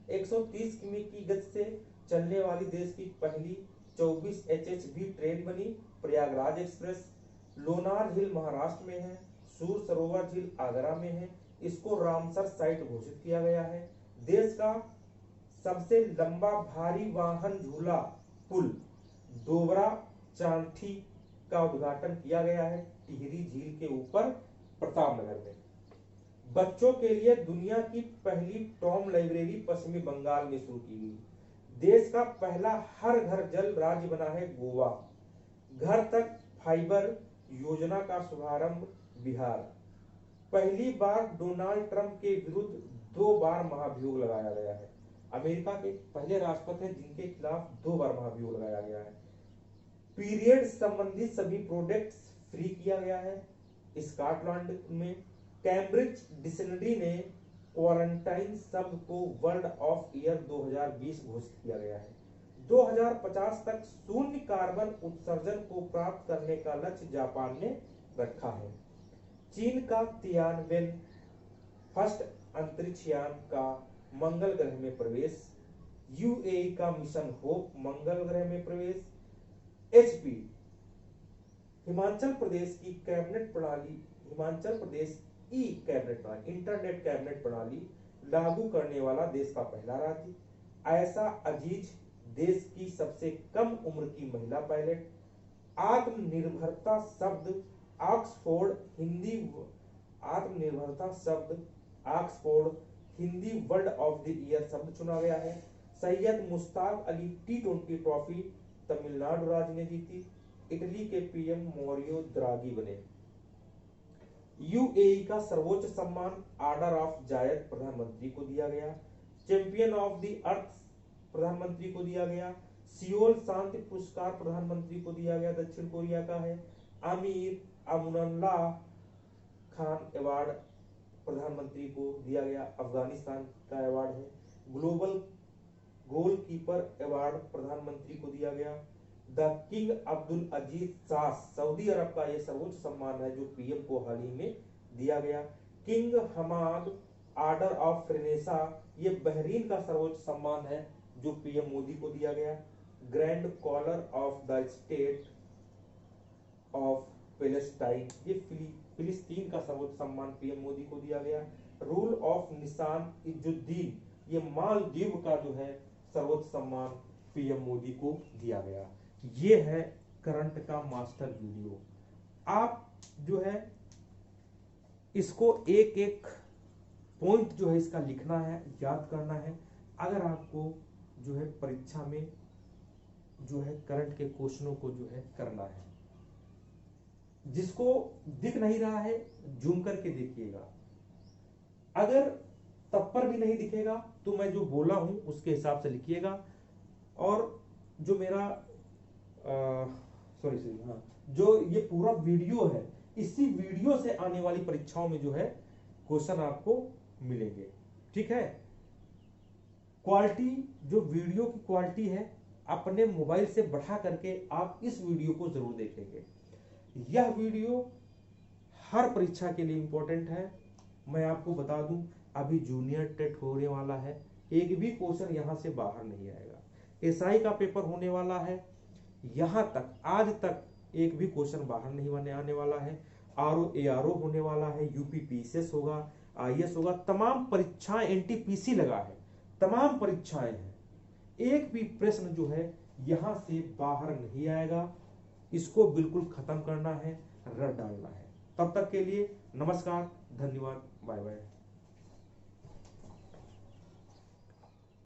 130 किमी की गति से चलने वाली देश की पहली 24 एचएचवी ट्रेन बनी प्रयागराज एक्सप्रेस। लोनार हिल महाराष्ट्र में है, सूर सरोवर झील आगरा में है। इसको रामसर साइट घोषित किया गया है। देश का सबसे लंबा भारी वाहन झूला पुल डोबरा चांठी का उद्घाटन किया गया है टिहरी झील के ऊपर प्रतापनगर में। बच्चों के लिए दुनिया की पहली टॉम लाइब्रेरी पश्चिमी बंगाल में शुरू की गई। देश का पहला हर घर जल राज्य बना है गोवा। घर तक फाइबर योजना का शुभारंभ बिहार। पहली बार डोनाल्ड ट्रंप के विरुद्ध 2 बार महाभियोग लगाया गया है। अमेरिका के पहले राष्ट्रपति हैं जिनके खिलाफ 2 बार महाभियोग लगाया गया है। पीरियड संबंधी सभी प्रोडक्ट्स फ्री किया गया है। स्कॉटलैंड में कैम्ब्रिज डिक्शनरी ने क्वारंटाइन शब्द को वर्ड ऑफ ईयर 2020 घोषित किया गया है। 2050 तक शून्य कार्बन उत्सर्जन को प्राप्त करने का लक्ष्य जापान ने रखा है। चीन का तियानवेन फर्स्ट अंतरिक्ष यान का मंगल ग्रह में प्रवेश। यूएई का मिशन होप मंगल ग्रह में प्रवेश। एचपी हिमाचल प्रदेश की कैबिनेट प्रणाली, हिमाचल प्रदेश ई कैबिनेट प्रणाली, इंटरनेट कैबिनेट प्रणाली लागू करने वाला देश का पहला राज्य। ऐसा अजीज देश की सबसे कम उम्र की महिला पायलट। आत्मनिर्भरता शब्द ऑक्सफोर्ड हिंदी, आत्मनिर्भरता शब्द Oxford Hindi word of the year शब्द चुना गया है। सैयद मुश्ताक अली T20 ट्रॉफी तमिलनाडु राज्य ने जीती। इटली के पीएम मोरियो द्रागी बने। यूएई का सर्वोच्च सम्मान ऑर्डर ऑफ जायद प्रधानमंत्री को दिया गया। चैंपियन ऑफ द अर्थ प्रधानमंत्री को दिया गया। सियोल शांति पुरस्कार प्रधानमंत्री को दिया गया, दक्षिण कोरिया का है। आमिर अमुनल्लाह खान अवार्ड प्रधानमंत्री को दिया गया, अफगानिस्तान का अवार्ड है। ग्लोबल गोलकीपर अवार्ड प्रधानमंत्री को दिया गया। The King Abdul Aziz Shah सऊदी अरब का यह सर्वोच्च सम्मान है जो पीएम को हाल ही में दिया गया। King Hamad order of Renaissance ये बहरीन का सर्वोच्च सम्मान है जो पीएम मोदी को दिया गया। Grand collar of the state of Palestine ये फिलिस्तीन का सर्वोच्च सम्मान पीएम मोदी को दिया गया। रूल ऑफ निशान इजुद्दीन ये मालदीव का जो है सर्वोच्च सम्मान पीएम मोदी को दिया गया। ये है करंट का मास्टर वीडियो। आप जो है इसको एक एक पॉइंट जो है इसका लिखना है, याद करना है। अगर आपको जो है परीक्षा में जो है करंट के क्वेश्चनों को जो है करना है, जिसको दिख नहीं रहा है जूम करके देखिएगा। अगर तब पर भी नहीं दिखेगा तो मैं जो बोला हूं उसके हिसाब से लिखिएगा। और जो मेरा हाँ, जो ये पूरा वीडियो है, इसी वीडियो से आने वाली परीक्षाओं में जो है क्वेश्चन आपको मिलेंगे। ठीक है। क्वालिटी, जो वीडियो की क्वालिटी है, अपने मोबाइल से बढ़ा करके आप इस वीडियो को जरूर देखेंगे। यह वीडियो हर परीक्षा के लिए इंपॉर्टेंट है। मैं आपको बता दूं, अभी जूनियर टेट होने वाला है, एक भी क्वेश्चन यहां से बाहर नहीं आएगा। एसआई का पेपर होने वाला है, यहां तक आज तक एक भी क्वेश्चन बाहर नहीं आने वाला है। आरओ एआरओ होने वाला है, यूपी पीसीएस होगा, आईएएस होगा, तमाम परीक्षाएं, एनटीपीसी लगा है, तमाम परीक्षाएं हैं। एक भी प्रश्न जो है यहां से बाहर नहीं आएगा। इसको बिल्कुल खत्म करना है, रट डालना है। तब तक के लिए नमस्कार, धन्यवाद, बाय बाय।